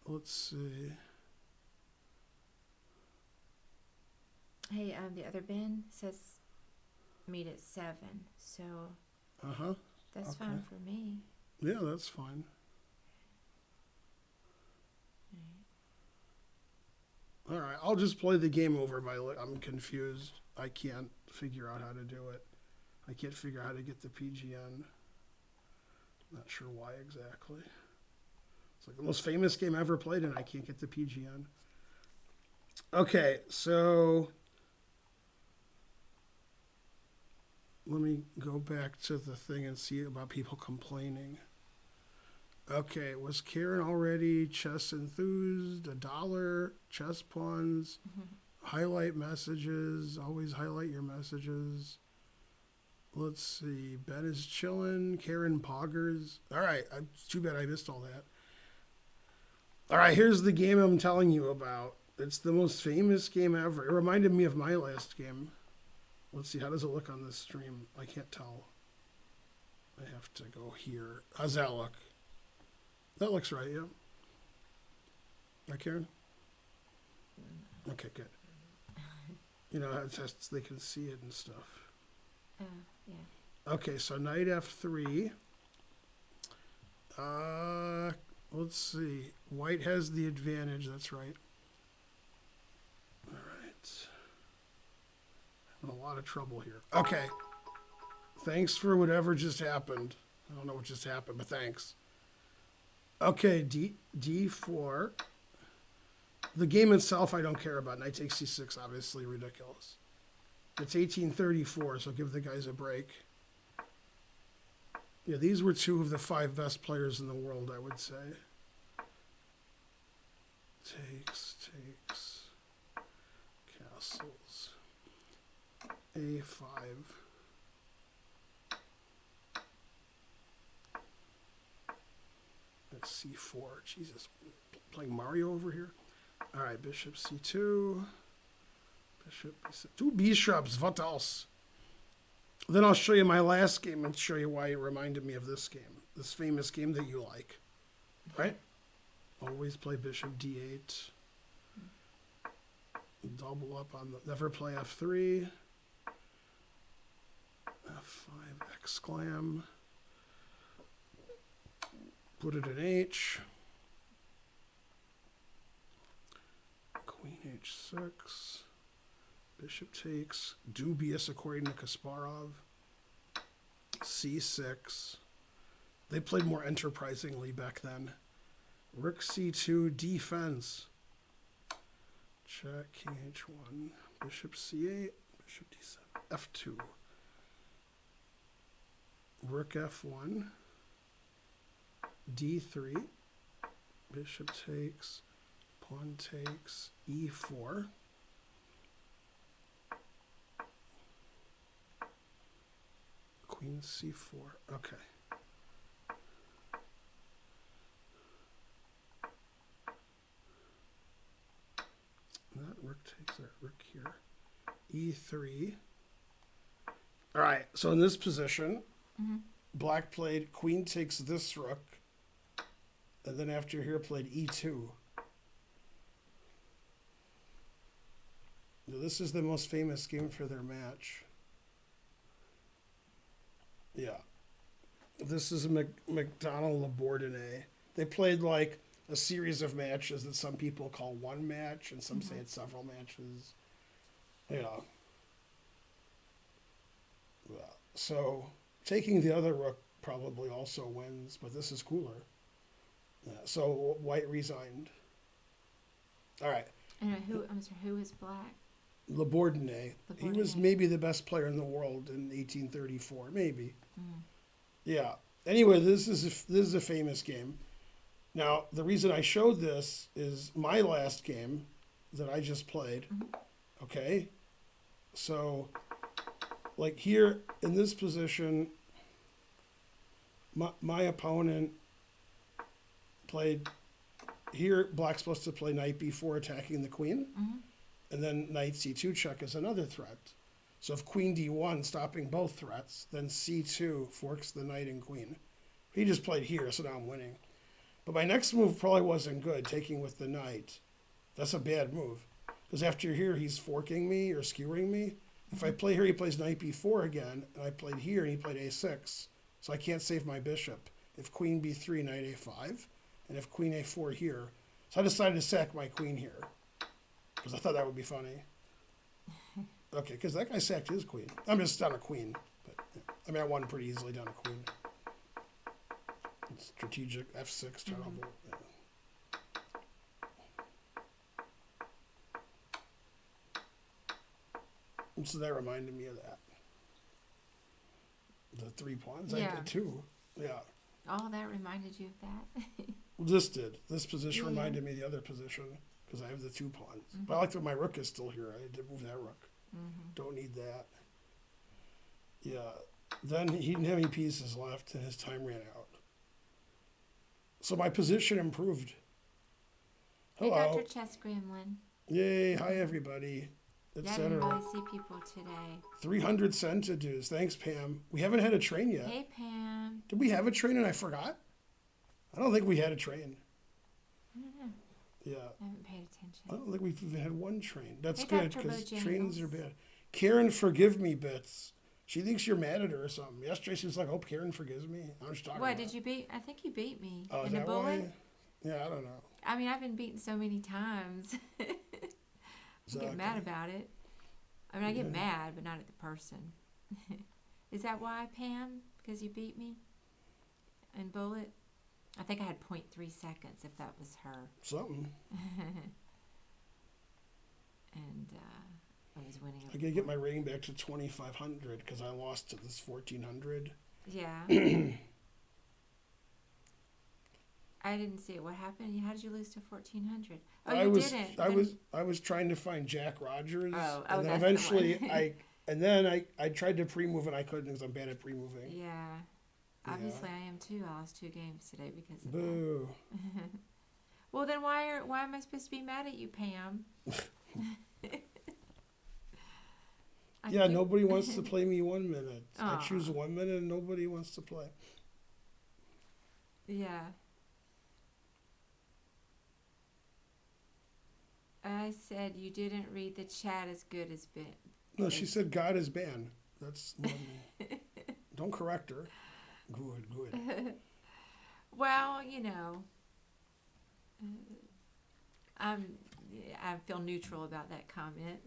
Let's see. Hey, the other bin says meet at 7, so Uh-huh. that's Okay. fine for me. Yeah, that's fine. All right. I'll just play the game over I'm confused. I can't figure out how to do it. I can't figure out how to get the PGN. Not sure why exactly. It's like the most famous game I ever played, and I can't get the PGN. Okay, so let me go back to the thing and see about people complaining. Okay, was Karen already chess enthused? $1, chess pawns, highlight messages, always highlight your messages. Let's see, Ben is chilling, Karen poggers. All right, too bad I missed all that. All right, here's the game I'm telling you about. It's the most famous game ever. It reminded me of my last game. Let's see, how does it look on this stream? I can't tell. I have to go here. How's that look? That looks right, yeah. Right, Karen? Okay, good. You know, they can see it and stuff. Yeah. Okay, so knight f3. Let's see. White has the advantage, that's right. All right. I'm in a lot of trouble here. Okay. Thanks for whatever just happened. I don't know what just happened, but thanks. Okay, d4. The game itself I don't care about. Knight takes c6, obviously ridiculous. It's 1834, so give the guys a break. Yeah, these were 2 of the 5 best players in the world, I would say. Takes. Castles. A5. That's c4. Jesus, playing Mario over here. All right, bishop c2. Bishop b6. 2 bishops, what else? Then I'll show you my last game and show you why it reminded me of this game. This famous game that you like. Right? Always play bishop d8. Double up on the... Never play f3. f5 exclam. Put it in h. Queen h6. Bishop takes. Dubious according to Kasparov. c6. They played more enterprisingly back then. Rook c2, defense. Check, king h1. Bishop c8. Bishop d7. f2. Rook f1. d3. Bishop takes. Pawn takes. e4. Queen c4. Okay. That rook takes that rook here. e3. All right. So in this position, black played queen takes this rook, and then after here played e2. Now, this is the most famous game for their match. Yeah. This is McDonald Labordine. They played like a series of matches that some people call one match, and some say it's several matches. Yeah. So taking the other rook probably also wins, but this is cooler. Yeah, so white resigned. All right. And I'm sorry, who is black? Labordine. He was Labordine. maybe the best player in the world in 1834, maybe. Yeah. Anyway, this is a famous game. Now, the reason I showed this is my last game that I just played. Okay? So, like here in this position, my opponent played here. Black's supposed to play knight b4 attacking the queen. And then knight c2 check is another threat. So if queen d1, stopping both threats, then c2 forks the knight and queen. He just played here, so now I'm winning. But my next move probably wasn't good, taking with the knight. That's a bad move. Because after here, he's forking me or skewering me. If I play here, he plays knight b4 again, and I played here, and he played a6. So I can't save my bishop. If queen b3, knight a5, and if queen a4 here. So I decided to sack my queen here, because I thought that would be funny. Okay, because that guy sacked his queen. I'm just down a queen. But I mean, I won pretty easily down a queen. Strategic f6 terrible. Yeah. So that reminded me of that. The 3 pawns. I Yeah. did too. Yeah. Oh, that reminded you of that? This did. This position Yeah. reminded me of the other position because I have the 2 pawns. But I like that my rook is still here. I did move that rook. Don't need that. Yeah. Then he didn't have any pieces left and his time ran out. So my position improved. Hey, Hello. Dr. Chess Gremlin. Yay. Hi, everybody. Yeah, I didn't Etc. really see people today. 300 centidues. Thanks, Pam. We haven't had a train yet. Hey, Pam. Did we have a train and I forgot? I don't think we had a train. I don't know. Yeah. I haven't paid attention. I don't think we've even had one train. That's Hey, good Dr. because Bojangles. trains are bad. Karen, forgive me, Bits. She thinks you're mad at her or something. Yesterday she was like, "Hope Karen forgives me." I'm just talking. What, about. did you beat? I think you beat me. Oh, is in a that bullet? why? Yeah, I don't know. I mean, I've been beaten so many times. I Exactly. get mad about it. I mean, I get Yeah. mad, but not at the person. Is that why, Pam? Because you beat me in bullet? I think I had 0.3 seconds, if that was her. Something. And I was winning. I gotta get my rating back to 2,500 because I lost to this 1,400. Yeah. I didn't see it. What happened? How did you lose to 1,400? Oh, you didn't. I was trying to find Jack Rogers. Oh, and then that's the eventually one. I tried to pre-move and I couldn't because I'm bad at pre-moving. Yeah. Yeah. Obviously, I am too. I lost 2 games today because of that. Boo. Well, then why am I supposed to be mad at you, Pam? Yeah, nobody wants to play me 1 minute. I Aw. choose 1 minute and nobody wants to play. Yeah. I said you didn't read the chat as good as Ben. No, she said God is banned. That's don't correct her. Good. Well, I feel neutral about that comment.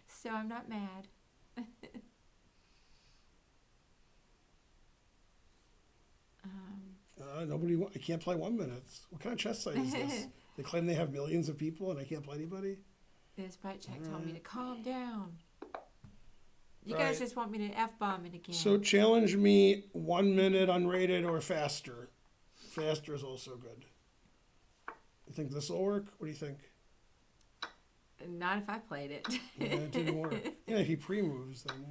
So I'm not mad. I can't play 1 minute. What kind of chess site is this? They claim they have millions of people and I can't play anybody? This Sprite Check told me to calm down. You All guys right. just want me to F-bomb it again. So challenge me 1 minute unrated or faster. Faster is also good. You think this will work? What do you think? Not if I played it. Yeah, it didn't work. Yeah, if he pre-moves, then,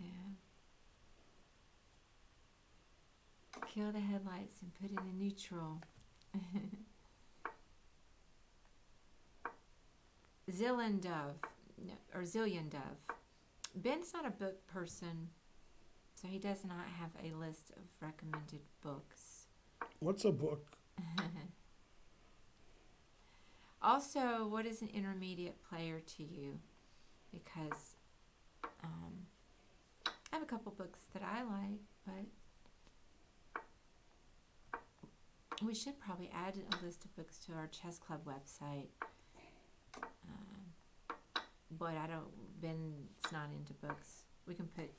Yeah. Kill the headlights and put it in neutral. Zillion Dove, or Zillion Dove. Ben's not a book person, so he does not have a list of recommended books. What's a book? Also, what is an intermediate player to you? Because I have a couple books that I like, but we should probably add a list of books to our chess club website. But Ben's not into books. We can put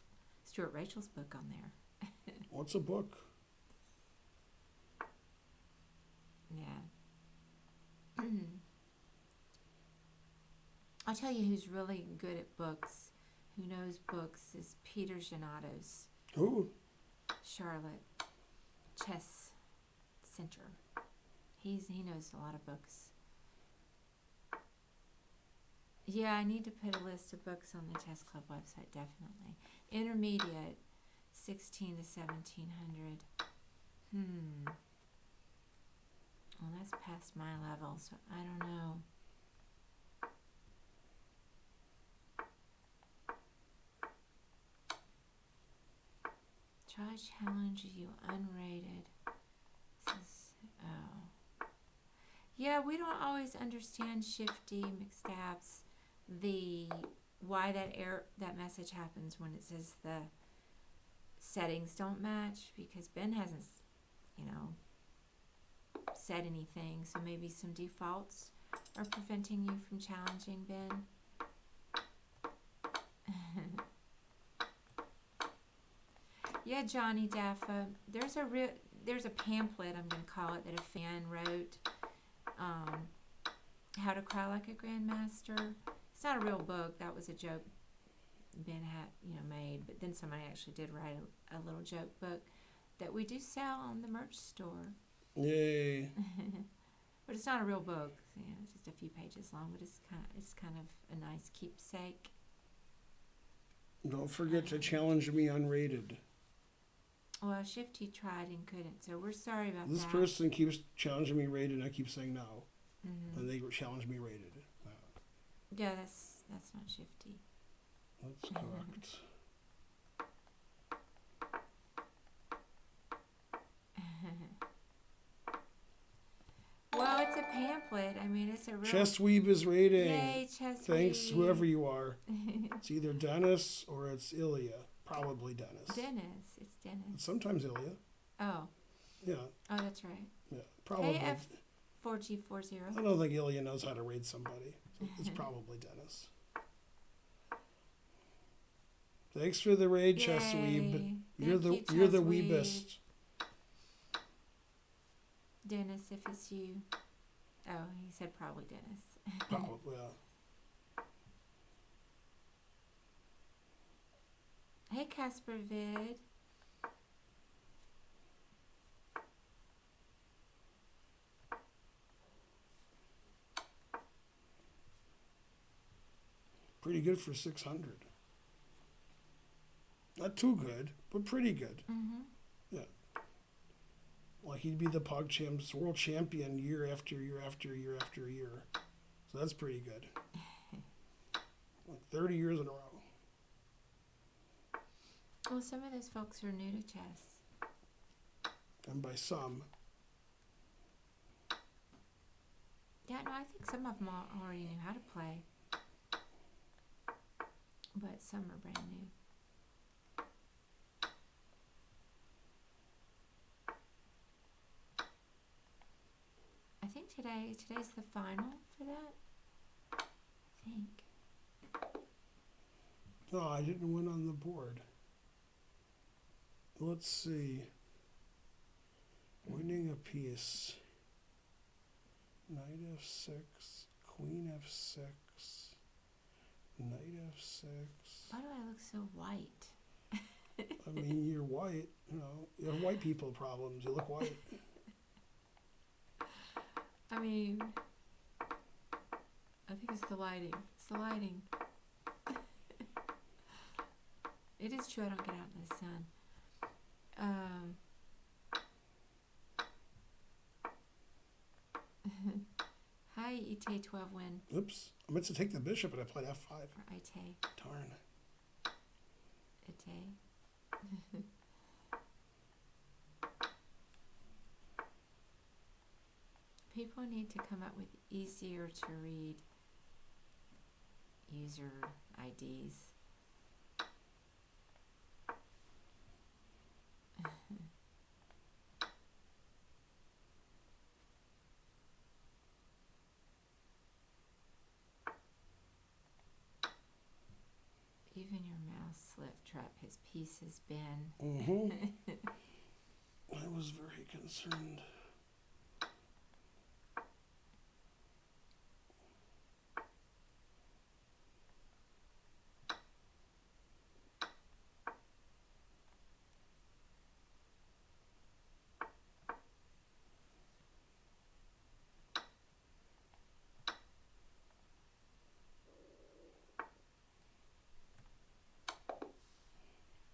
Stuart Rachel's book on there. What's a book? Yeah. I'll tell you who's really good at books, who knows books, is Peter Janatos, Who? Charlotte Chess Center. He knows a lot of books. Yeah, I need to put a list of books on the chess club website, definitely. Intermediate, 16 to 1700. Well, That's past my level, so I don't know. Try challenges you unrated. This is, oh. Yeah, we don't always understand Shifty McStabs why that message happens when it says the settings don't match, because Ben hasn't, said anything, so maybe some defaults are preventing you from challenging Ben. Yeah, Johnny Daffa. There's a pamphlet, I'm gonna call it, that a fan wrote. How to Cry Like a Grandmaster. It's not a real book. That was a joke Ben had, made. But then somebody actually did write a little joke book that we do sell on the merch store. Yay! But it's not a real book. It's just a few pages long. But it's kind of a nice keepsake. Don't forget to challenge me unrated. Well, Shifty tried and couldn't, so we're sorry about This that. person keeps challenging me rated, and I keep saying no. Mm-hmm. And they challenge me rated. Yeah, that's not Shifty. That's correct. Well, it's a pamphlet. I mean, it's a real... Chestweeb is rating. Yay, Chestweeb. Thanks, whoever you are. It's either Dennis or it's Ilya. Probably Dennis. Dennis. It's Dennis. But sometimes Ilya. Oh. Yeah. Oh, that's right. Yeah. Probably. KF4G40. I don't think Ilya knows how to raid somebody. So it's probably Dennis. Thanks for the raid, Chestweeb. You're the weebest. Dennis, if it's you. Oh, he said probably Dennis. Probably, yeah. Hey, Casper Vid. Pretty good for 600. Not too good, but pretty good. Mm-hmm. Yeah. Like he'd be the PogChamps world champion year after year after year after year. So that's pretty good. Like 30 years in a row. Well, some of those folks are new to chess. And by some. Yeah, no, I think some of them already knew how to play. But some are brand new. I think today's the final for that. I think. No, I didn't win on the board. Let's see. Winning a piece. Knight f6, queen f6, knight f6. Why do I look so white? I mean, you're white. You have white people problems. You look white. I mean, I think it's the lighting. It's the lighting. It is true I don't get out in the sun. Hi, Ite12 win. Oops. I meant to take the bishop, but I played f5. Or Ite. Darn. Ite. People need to come up with easier to read user IDs. Even your mouse slip trap his piece has been. Mm-hmm. I was very concerned.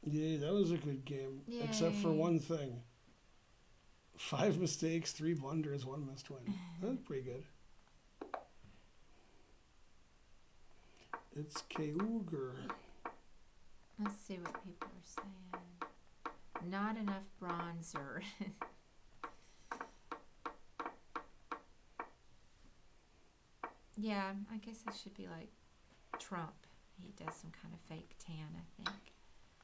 Yeah, that was a good game. Yay. Except for one thing. 5 mistakes, 3 blunders, 1 missed win. That's pretty good. It's Kauger. Let's see what people are saying. Not enough bronzer. Yeah, I guess it should be like Trump. He does some kind of fake tan, I think.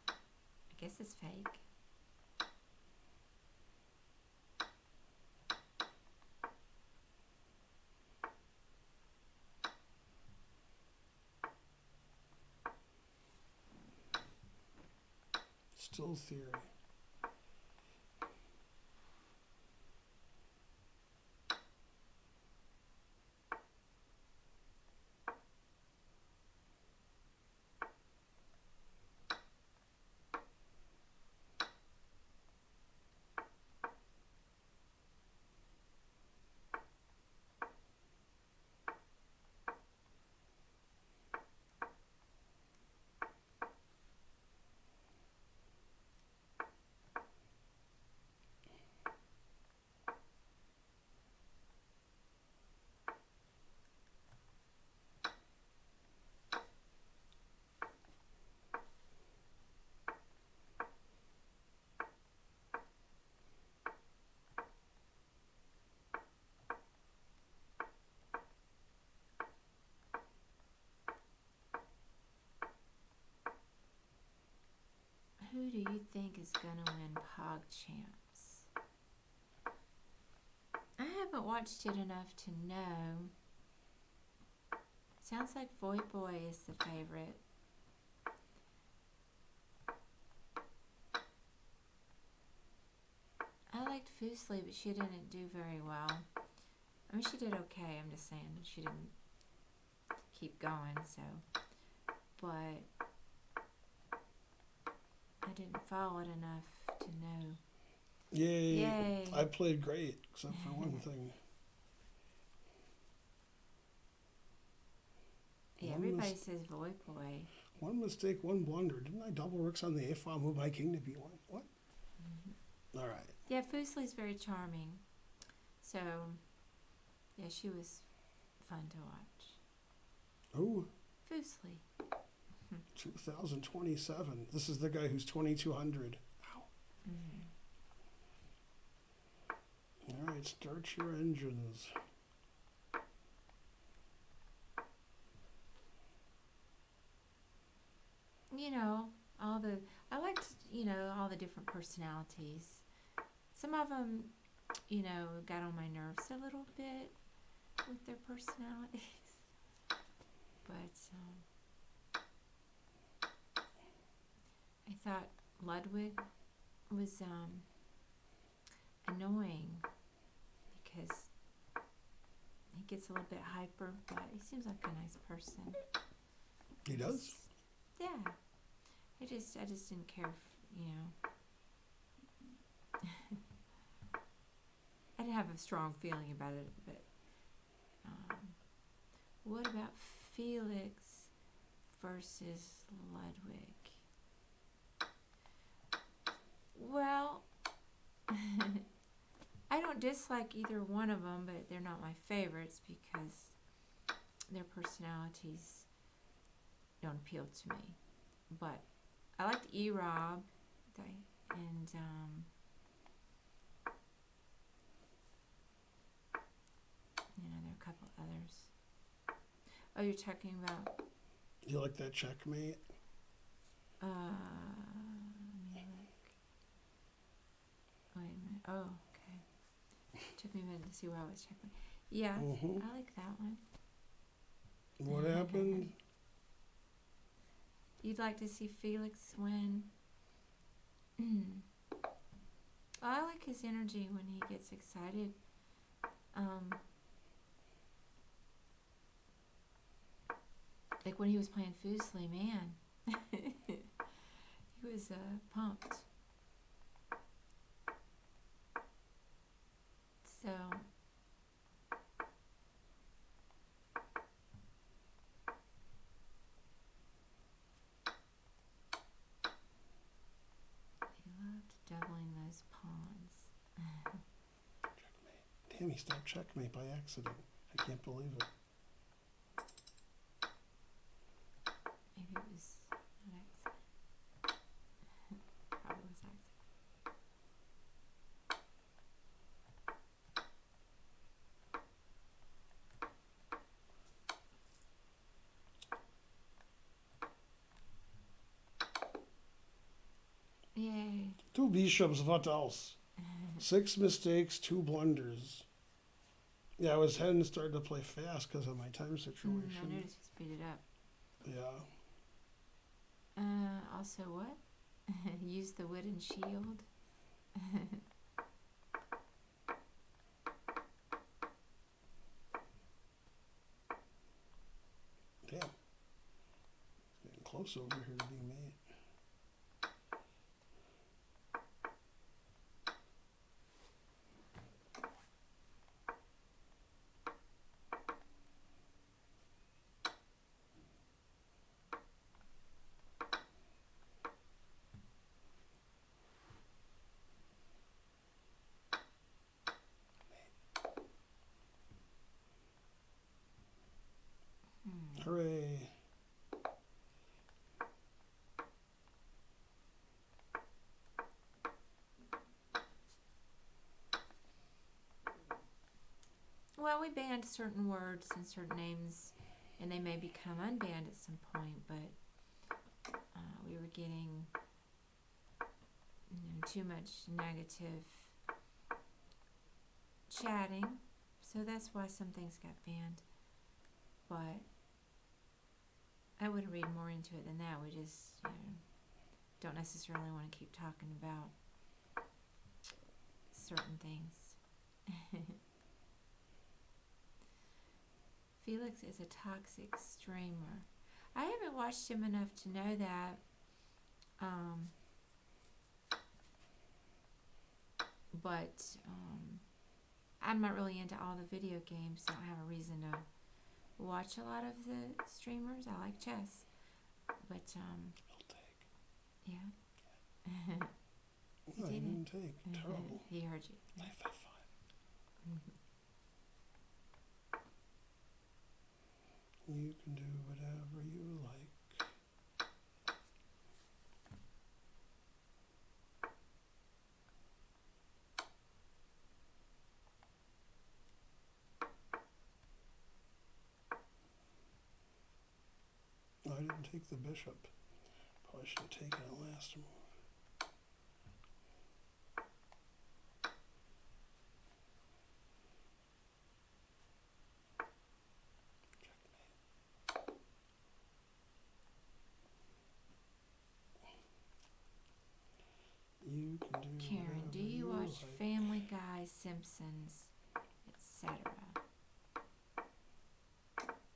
I guess it's fake. Still theory. Who do you think is going to win PogChamps? I haven't watched it enough to know. Sounds like Voyboy is the favorite. I liked Fuslie, but she didn't do very well. I mean, she did okay. I'm just saying she didn't keep going, so. But I didn't follow it enough to know. Yay. Yay. I played great, except for one thing. Yeah, everybody says Voyboy. 1 mistake, 1 blunder. Didn't I double rooks on the A-file, move my king to B1? What? Mm-hmm. All right. Yeah, Fuslie's very charming. So, yeah, she was fun to watch. Oh, Fuslie. 2027. This is the guy who's 2200. Ow. Mm-hmm. All right, start your engines. You know, I liked, all the different personalities. Some of them, got on my nerves a little bit with their personalities. But, I thought Ludwig was, annoying because he gets a little bit hyper, but he seems like a nice person. He does? Yeah. I just didn't care if, I didn't have a strong feeling about it, but what about Felix versus Ludwig? Well, I don't dislike either one of them, but they're not my favorites because their personalities don't appeal to me. But I liked E-Rob, and there are a couple others. Oh, you're talking about? You like that checkmate? Let me look. Wait a minute. Oh, okay. Took me a minute to see where I was checking. Yeah, I like that one. What happened? You'd like to see Felix win? I like his energy when he gets excited. Like when he was playing Fuslie, man. He was pumped. So he loved doubling those pawns. Damn, he stopped checkmate by accident. I can't believe it. Maybe it was not accident. Probably was accident. Yay. 2 bishops, what else? 6 mistakes, 2 blunders. Yeah, I was heading started to play fast because of my time situation. I noticed you speed it up. Yeah. Also what? Use the wooden shield. Damn. It's getting close over here to being made. Hooray. Well, we banned certain words and certain names, and they may become unbanned at some point, but we were getting too much negative chatting, so that's why some things got banned. But I wouldn't read more into it than that. We just don't necessarily want to keep talking about certain things. Felix is a toxic streamer. I haven't watched him enough to know that. But I'm not really into all the video games, so I don't have a reason to watch a lot of the streamers. I like chess. But, I'll take. yeah. No, I didn't take. Terrible. He heard you. Life at 5. You can do whatever you like. No, I didn't take the bishop. Probably should have taken it last move. You can do Karen, do whatever you watch like. Family Guy, Simpsons, etc.?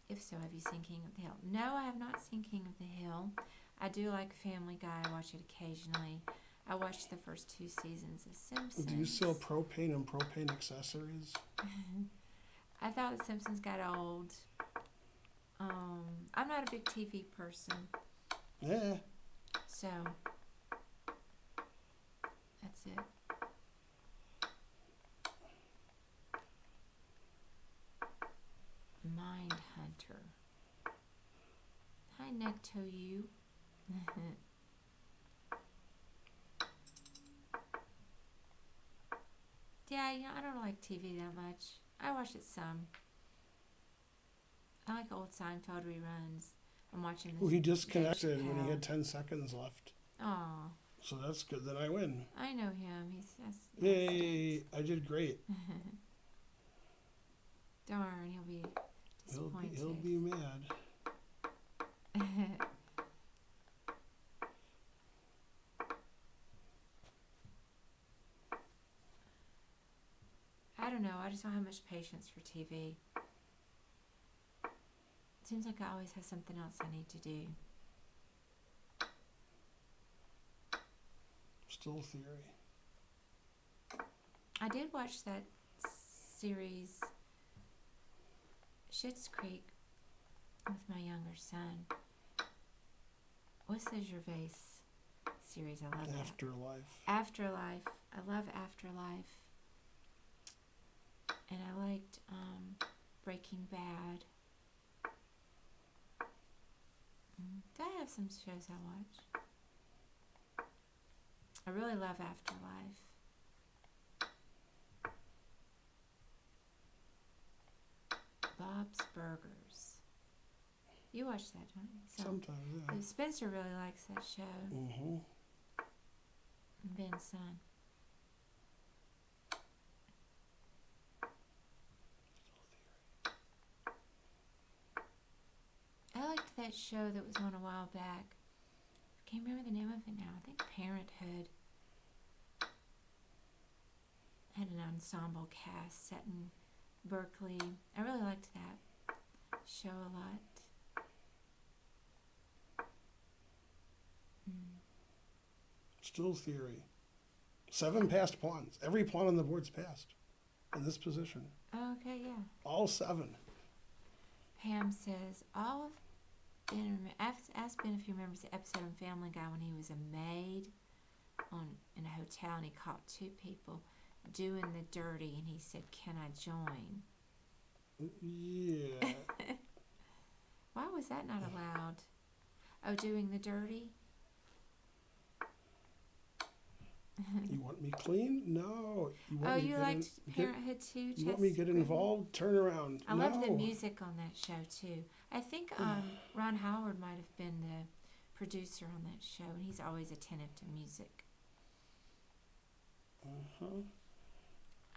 If so, have you seen King of the Hill? No, I have not seen King of the Hill. I do like Family Guy. I watch it occasionally. I watched the first 2 seasons of Simpsons. Do you sell propane and propane accessories? I thought The Simpsons got old. I'm not a big TV person, Yeah. so that's it. Mind Hunter. Hi, Necto you. Yeah, I don't like TV that much. I watch it some. I like old Seinfeld reruns. I'm watching this. Well, he disconnected when he Chappelle. had 10 seconds left. Aw, So that's good. Then I win. I know him. That's Yay! I did great. Darn, he'll be disappointed. He'll be mad. I don't know. I just don't have much patience for TV. Seems like I always have something else I need to do. Still theory. I did watch that series, Schitt's Creek, with my younger son. What's the Gervais series? I love that. Afterlife. Afterlife. I love Afterlife. And Breaking Bad. Do I have some shows I watch? I really love Afterlife. Bob's Burgers. You watch that, don't you? Sometimes, yeah. Spencer really likes that show. Mm-hmm. Ben's son. I liked that show that was on a while back. I can't remember the name of it now. I think Parenthood. Had an ensemble cast set in Berkeley. I really liked that show a lot. Still theory. 7 passed pawns. Every pawn on the board's passed in this position. Okay, yeah. All 7. Pam says, all of Ben, ask Ben if he remembers the episode on Family Guy when he was a maid in a hotel and he caught 2 people doing the dirty and he said, "Can I join?" Yeah. Why was that not allowed? Oh, doing the dirty? You want me clean? No. You want Oh, me to you get liked in- Parenthood too? You want me to get involved? Turn around. I no. love the music on that show too. I think Ron Howard might have been the producer on that show, and he's always attentive to music. Uh-huh.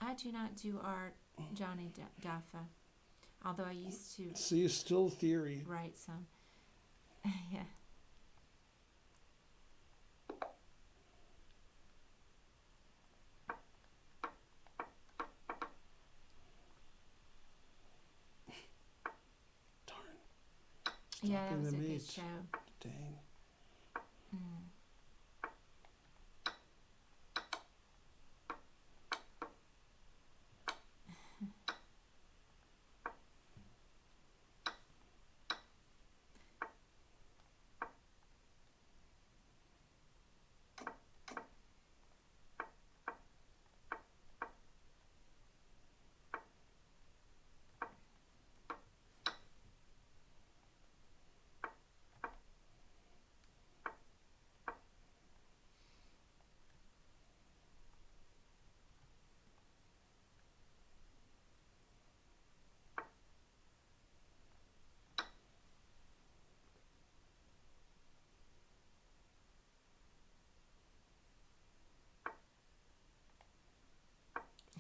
I do not do art, Johnny Duffa, although I used to See, still theory. write some. Yeah. Darn. Yeah, that Stalking was the a good mate. show. Dang. Mm.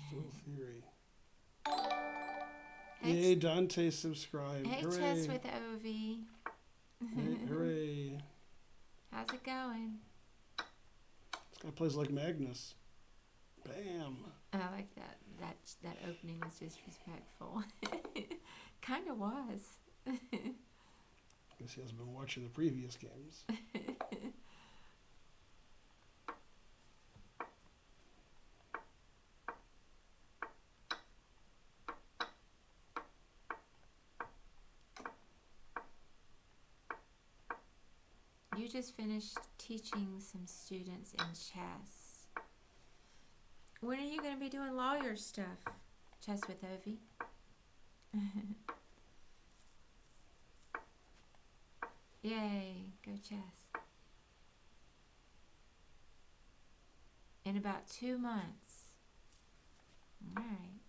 Still theory. Hey, Yay, Dante subscribed. hey Hooray. Chess with Ovi. Hey, hooray. How's it going? This guy plays like Magnus. Bam. I like that. That opening was disrespectful. Kind of was. Guess he hasn't been watching the previous games. You just finished teaching some students in chess. When are you going to be doing lawyer stuff? Chess with Ovi. Yay, go chess. In about 2 months. All right.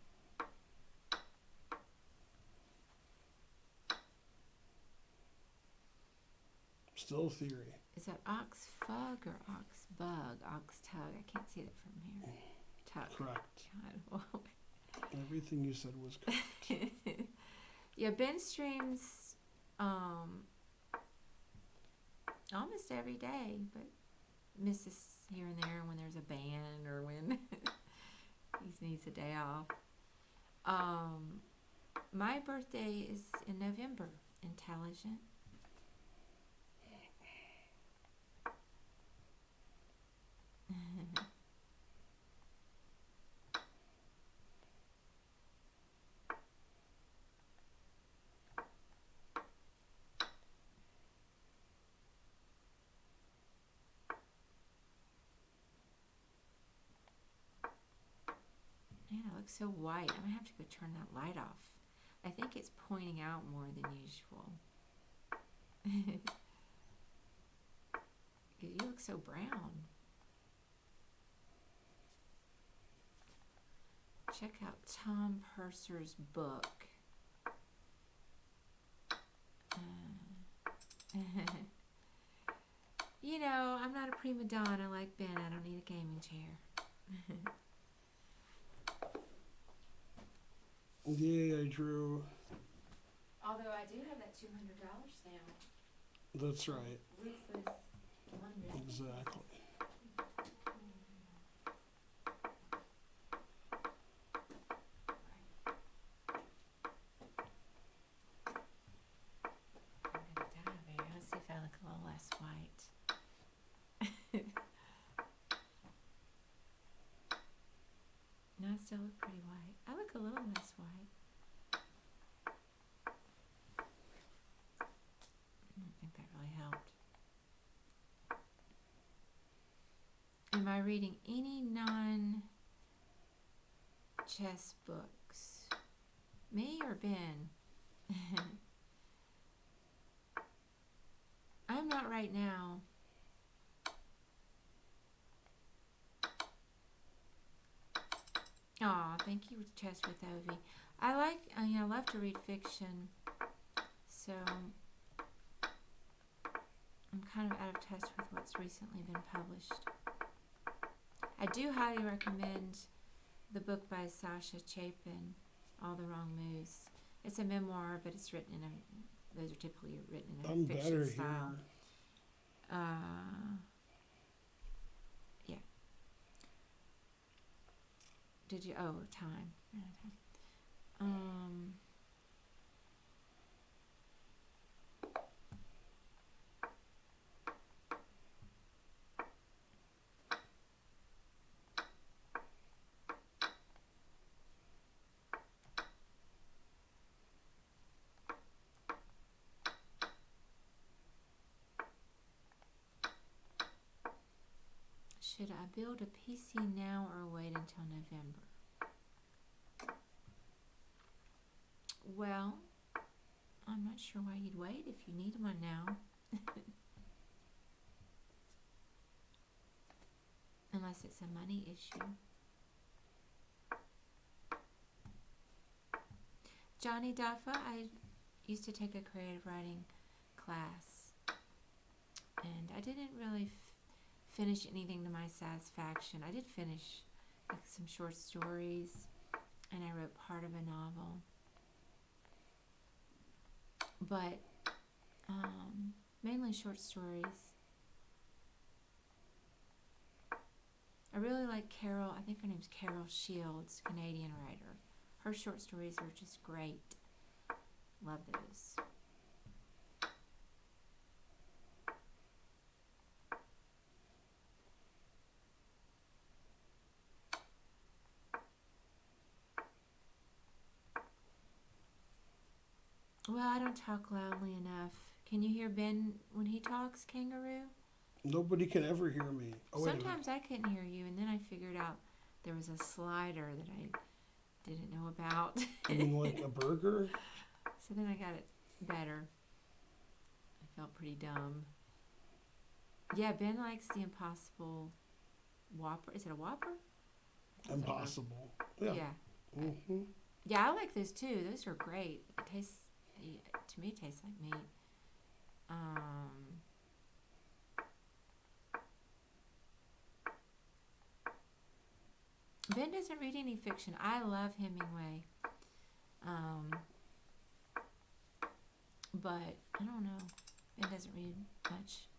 Still theory. Is that ox fug or ox bug? Ox tug. I can't see that from here. Tug. Correct. God. Everything you said was correct. Yeah, Ben streams almost every day, but misses here and there when there's a band or when he needs a day off. My birthday is in November. Intelligent. Man, I look so white. I'm gonna have to go turn that light off. I think it's pointing out more than usual. You look so brown. Check out Tom Purser's book. You know, I'm not a prima donna like Ben. I don't need a gaming chair. Yeah, I drew. Although I do have that $200 now. That's right. Ruthless Wonder. Exactly. I'm gonna die there. Let's see if I look a little less white. No, I still look pretty white. I look a little less white. I don't think that really helped. Am I reading any non-chess books? Me or Ben? I'm not right now. Aw, thank you, Chess with Ovi. I love to read fiction, so I'm kind of out of touch with what's recently been published. I do highly recommend the book by Sasha Chapin, All the Wrong Moves. It's a memoir, but it's written in those are typically written in a I'm fiction better style. here. Yeah. Did you? Oh, time. Should I build a PC now or wait until November? Well, I'm not sure why you'd wait if you need one now. Unless it's a money issue. Johnny Duffa, I used to take a creative writing class. And I didn't really finish anything to my satisfaction. I did finish some short stories, and I wrote part of a novel. But mainly short stories. I really like Carol, I think her name's Carol Shields, Canadian writer. Her short stories are just great. Love those. Well, I don't talk loudly enough. Can you hear Ben when he talks, Kangaroo? Nobody can ever hear me. Oh, wait a minute. Sometimes I couldn't hear you, and then I figured out there was a slider that I didn't know about. You mean like a burger? So then I got it better. I felt pretty dumb. Yeah, Ben likes the Impossible Whopper. Is it a Whopper? Impossible. Yeah. Mm-hmm. Yeah, I like those too. Those are great. It tastes, to me, it tastes like meat. Ben doesn't read any fiction. I love Hemingway. But I don't know. Ben doesn't read much.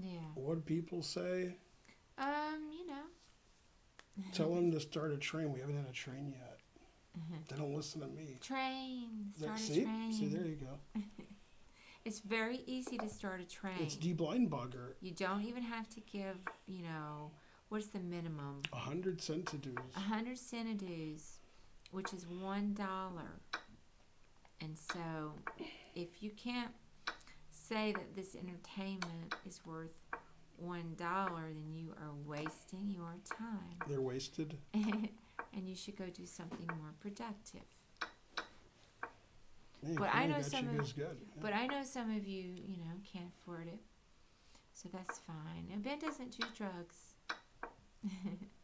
Yeah. What people say? You know. Tell them to start a train. We haven't had a train yet. They don't listen to me. Train. Start a See? train. See, there you go. It's very easy to start a train. It's D-blind bugger. You don't even have to give, what's the minimum? 100 centidues. 100 centidues, which is $1. And so, if you can't say that this entertainment is worth $1, then you are wasting your time. They're wasted. And you should go do something more productive. Man, But cool, I know got some you of- guys good. Yeah. But I know some of you, can't afford it. So that's fine. And Ben doesn't do drugs.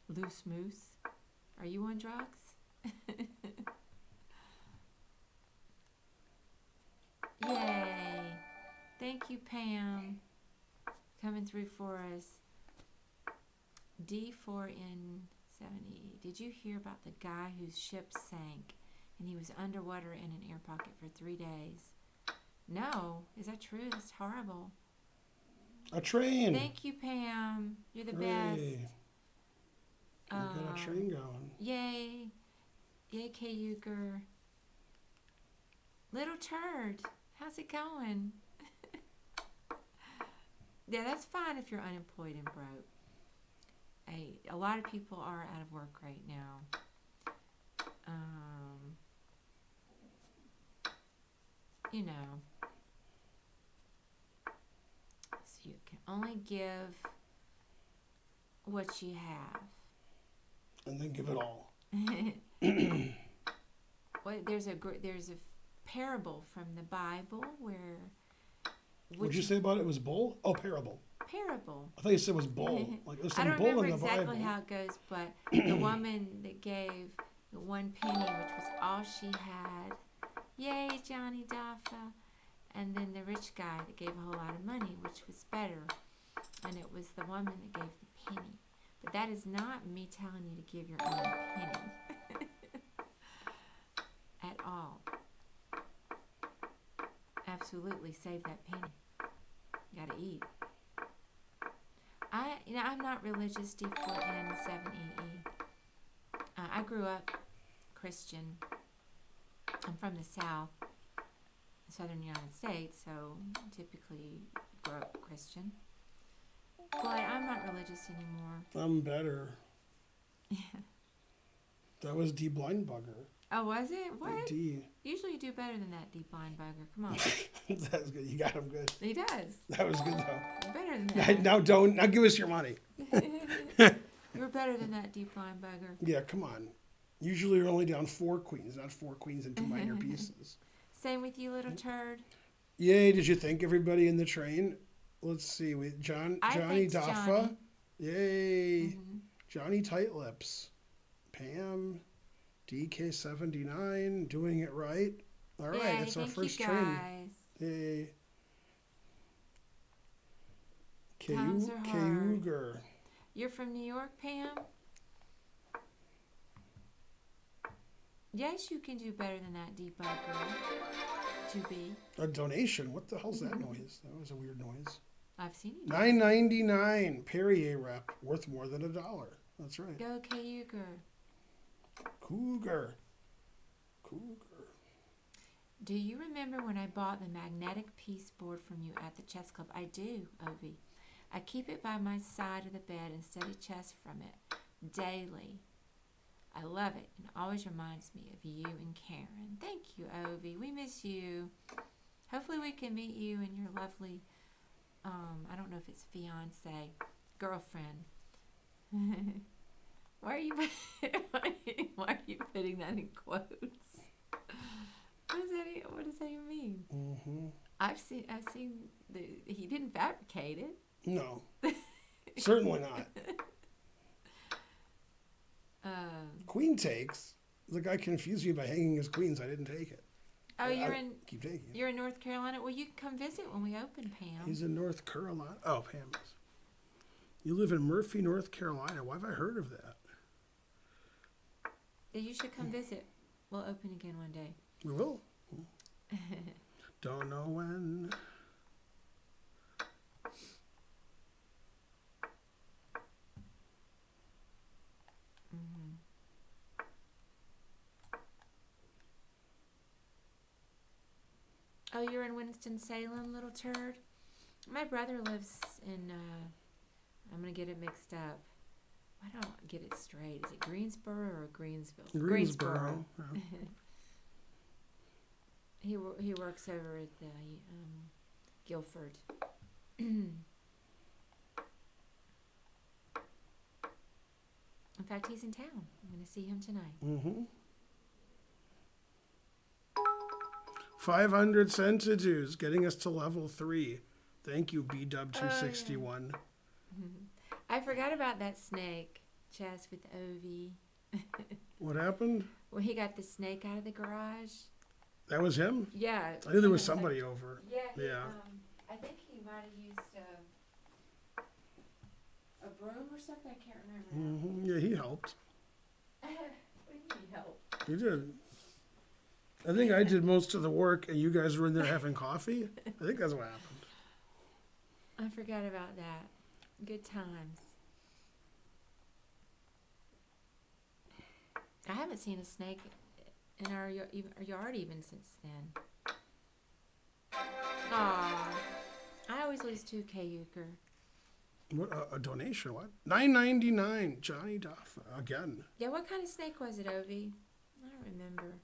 Loose moose. Are you on drugs? Yay. Thank you, Pam. Coming through for us. D4N70. Did you hear about the guy whose ship sank and he was underwater in an air pocket for 3 days? No. Is that true? That's horrible. A train. Thank you, Pam. You're the Hooray. best. We got a train going. Yay. Yay, K. Euchre. Little turd. How's it going? Yeah, that's fine if you're unemployed and broke. A lot of people are out of work right now. So you can only give what you have. And then give it all. Well, there's a parable from the Bible where. What'd you say about it? It was bull? Oh, parable. Parable. I thought you said it was bull. Like there's I some don't bull remember in the exactly Bible. how it goes, but the woman that gave the 1 penny, which was all she had, yay, Johnny Daffa, and then the rich guy that gave a whole lot of money, which was better, and it was the woman that gave the penny. But that is not me telling you to give your own penny at all. Absolutely save that penny. You gotta eat. I'm not religious, D4N7EE. I grew up Christian. I'm from the South, Southern United States, so typically grew up Christian. But I'm not religious anymore. I'm better. That was D-blind bugger. Oh, was it? What? D. Usually you do better than that, deep blind bugger. Come on. That's good. You got him good. He does. That was good though. You're better than that. Now give us your money. You're better than that, deep blind bugger. Yeah, come on. Usually you're only down 4 queens, not 4 queens and 2 minor pieces. Same with you, little turd. Yay, did you thank everybody in the train? Let's see. Johnny thanked Daffa. Johnny. Yay. Mm-hmm. Johnny Tightlips. Pam. DK79. Doing it right. All right, Yay, it's our thank first you train. guys. Yay. Times are hard. Cayuger. You're from New York, Pam? Yes, you can do better than that, deep bugger. To be. A donation. What the hell's that noise? That was a weird noise. I've seen you. $9.99 Perrier rep, worth more than $1. That's right. Go, K. Euchre. Cougar. Do you remember when I bought the magnetic piece board from you at the chess club? I do, Ovi. I keep it by my side of the bed and study chess from it daily. I love it and always reminds me of you and Karen. Thank you, Ovi. We miss you. Hopefully we can meet you and your lovely, I don't know if it's fiance, girlfriend. Why are you putting that in quotes? What does that even mean? Mm-hmm. I've seen he didn't fabricate it. No. Certainly not. Queen takes. The guy confused me by hanging his queens. I didn't take it. Oh, Keep taking it. you're in North Carolina? Well, you can come visit when we open, Pam. He's in North Carolina. Oh, Pam is. You live in Murphy, North Carolina. Why have I heard of that? Yeah, you should come visit. We'll open again one day. We will. Don't know when. Oh, you're in Winston-Salem, little turd? My brother lives in, I'm going to get it mixed up. I don't get it straight. Is it Greensboro or Greensville? Greensboro. Yeah. He works over at the Guilford. In fact, he's in town. I'm going to see him tonight. Mm-hmm. 500 centidues, getting us to level 3. Thank you, BW261. I forgot about that snake, Chaz, with Ovi. What happened? Well, he got the snake out of the garage. That was him? Yeah. I knew there was somebody over. Yeah. Yeah. I think he might have used a broom or something. I can't remember. Mm-hmm. Yeah, he helped. What do you mean help? He did. I think I did most of the work, and you guys were in there having coffee. I think that's what happened. I forgot about that. Good times. I haven't seen a snake in our yard even since then. Aw. I always lose 2K euchre. What a donation? What? $9.99. Johnny Duff again. Yeah, what kind of snake was it, Ovi? I don't remember.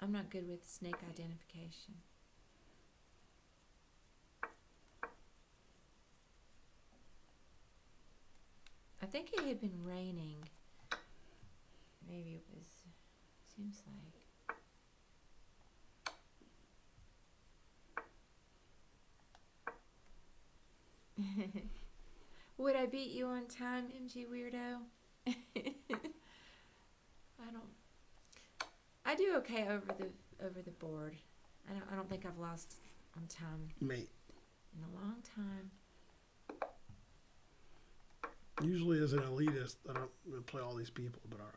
I'm not good with snake identification. I think it had been raining. Maybe it was, seems like. Would I beat you on time, MG Weirdo? I do okay over the board. I don't think I've lost on time Mate. in a long time. Usually as an elitist, I don't play all these people, but all right.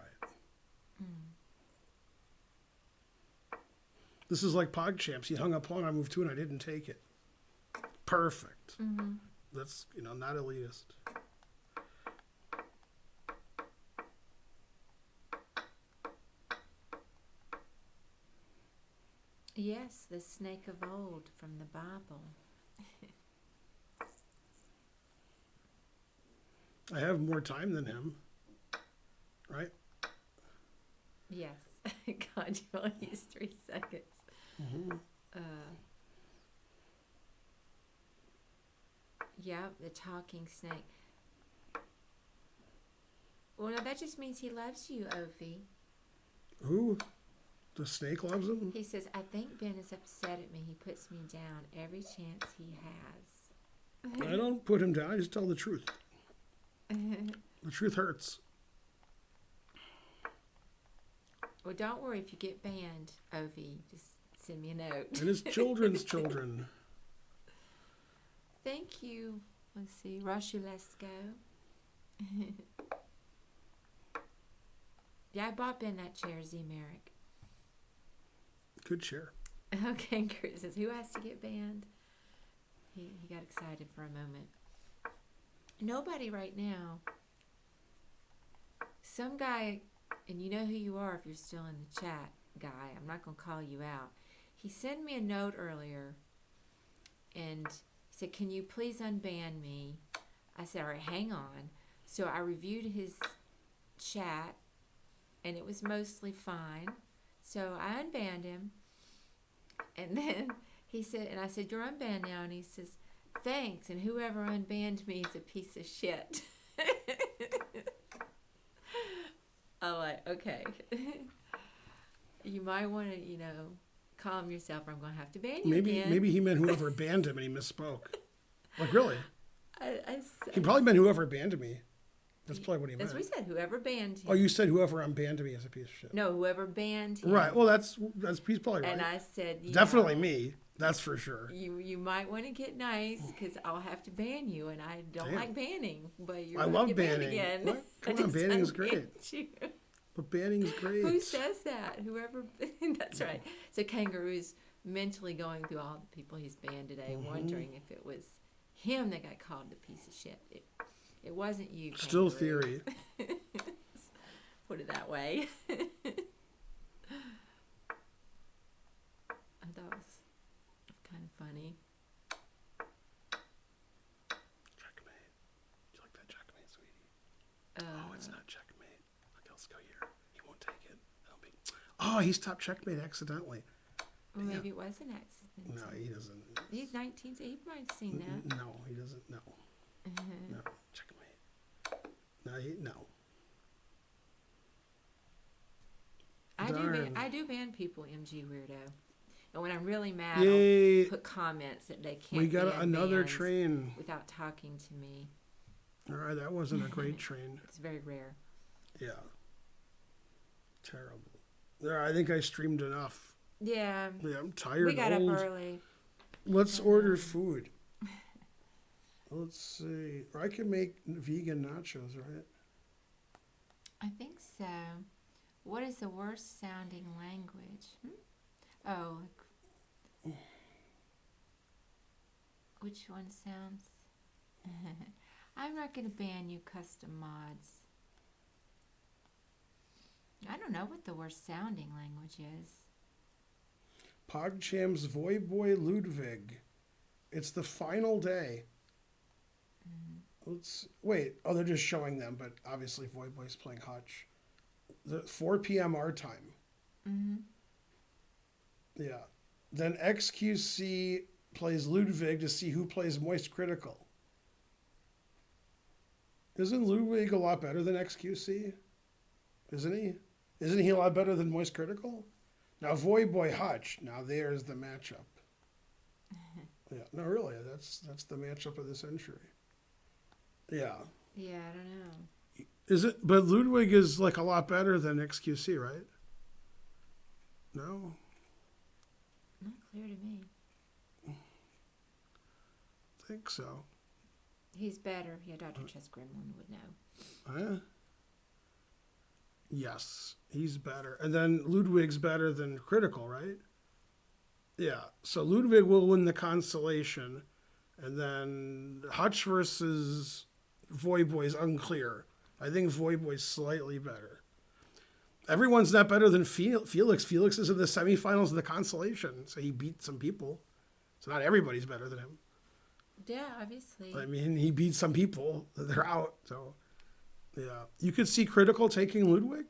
This is like PogChamps. He hung a pawn, I moved 2, and I didn't take it. Perfect. Mm-hmm. That's, not elitist. Yes, the snake of old from the Bible. I have more time than him, right? Yes. God, you only used 3 seconds. Mm-hmm. Yeah, the talking snake. Well, no, that just means he loves you, Ophie. Who? The snake loves him? He says, I think Ben is upset at me. He puts me down every chance he has. I don't put him down. I just tell the truth. The truth hurts. Well, don't worry if you get banned, Ovi. Just send me a note. And his children's children. Thank you. Let's see. Roshulesco. Yeah, I bought Ben that chair, Z Merrick. Good chair. Okay, Chris says, who has to get banned? He got excited for a moment. Nobody right now. Some guy, and you know who you are if you're still in the chat, guy. I'm not going to call you out. He sent me a note earlier, and he said, can you please unban me? I said, all right, hang on. So I reviewed his chat, and it was mostly fine. So I unbanned him, and then he said, and I said, you're unbanned now, and he says, thanks, and whoever unbanned me is a piece of shit. I'm like, okay. You might want to, calm yourself, or I'm going to have to ban you again. Maybe he meant whoever banned him and he misspoke. Like, really? I He probably meant whoever banned me. That's probably what he meant. That's what he said, whoever banned him. Oh, you said whoever unbanned me is a piece of shit. No, whoever banned him. Right. Well, he's probably right. And I said, definitely me. That's for sure. You might want to get nice because I'll have to ban you, and I don't like banning. But you're I gonna love get banning. Banned again. What? Come on, banning is great. You. But banning's great. Who says that? Whoever. That's right. So Kangaroo's mentally going through all the people he's banned today, wondering if it was him that got called a piece of shit. It wasn't you. Still Kangaroo. theory. Put it that way. That was kind of funny. Checkmate. Do you like that checkmate, sweetie? Uh, Oh, it's not checkmate. Look, let's go here. He won't take it. That'll be... Oh, he stopped checkmate accidentally. Well, maybe it was an accident. No, he doesn't. He's 19, so he might have seen that. No, he doesn't. No. No. Checkmate. No. I do ban people, MG weirdo. And when I'm really mad, Yay. I'll put comments that they can't. We got ban another bans train. without talking to me. All right, that wasn't a great train. It's very rare. Yeah. Terrible. There, I think I streamed enough. Yeah. Yeah, I'm tired. We got old. up early. Let's order food. Let's see. Or I can make vegan nachos, right? I think so. What is the worst sounding language? Oh, which one sounds? I'm not going to ban you, custom mods. I don't know what the worst sounding language is. PogCham's Voyboy Ludwig. It's the final day. Let's wait. Oh, they're just showing them, but obviously Voyboy's playing Hutch. The 4 p.m. our time. Yeah. Then XQC plays Ludwig to see who plays Moist Critical. Isn't Ludwig a lot better than XQC? Isn't he? Isn't he a lot better than Moist Critical? Now Voyboy Hutch. Now there's the matchup. Yeah. No, really. That's the matchup of the century. Yeah. Yeah, I don't know. Is it? But Ludwig is like a lot better than XQC, right? No. Not clear to me. I think so. He's better. Yeah, Dr. Chess Gremlin would know. Huh? Yes, he's better. And then Ludwig's better than Critical, right? Yeah. So Ludwig will win the consolation. And then Hutch versus Voyboy is unclear. I think Voyboy's slightly better. Everyone's not better than Felix. Felix is in the semifinals of the consolation, so he beat some people. So not everybody's better than him. Yeah, obviously. I mean, he beat some people. They're out. So, yeah. You could see Critical taking Ludwig?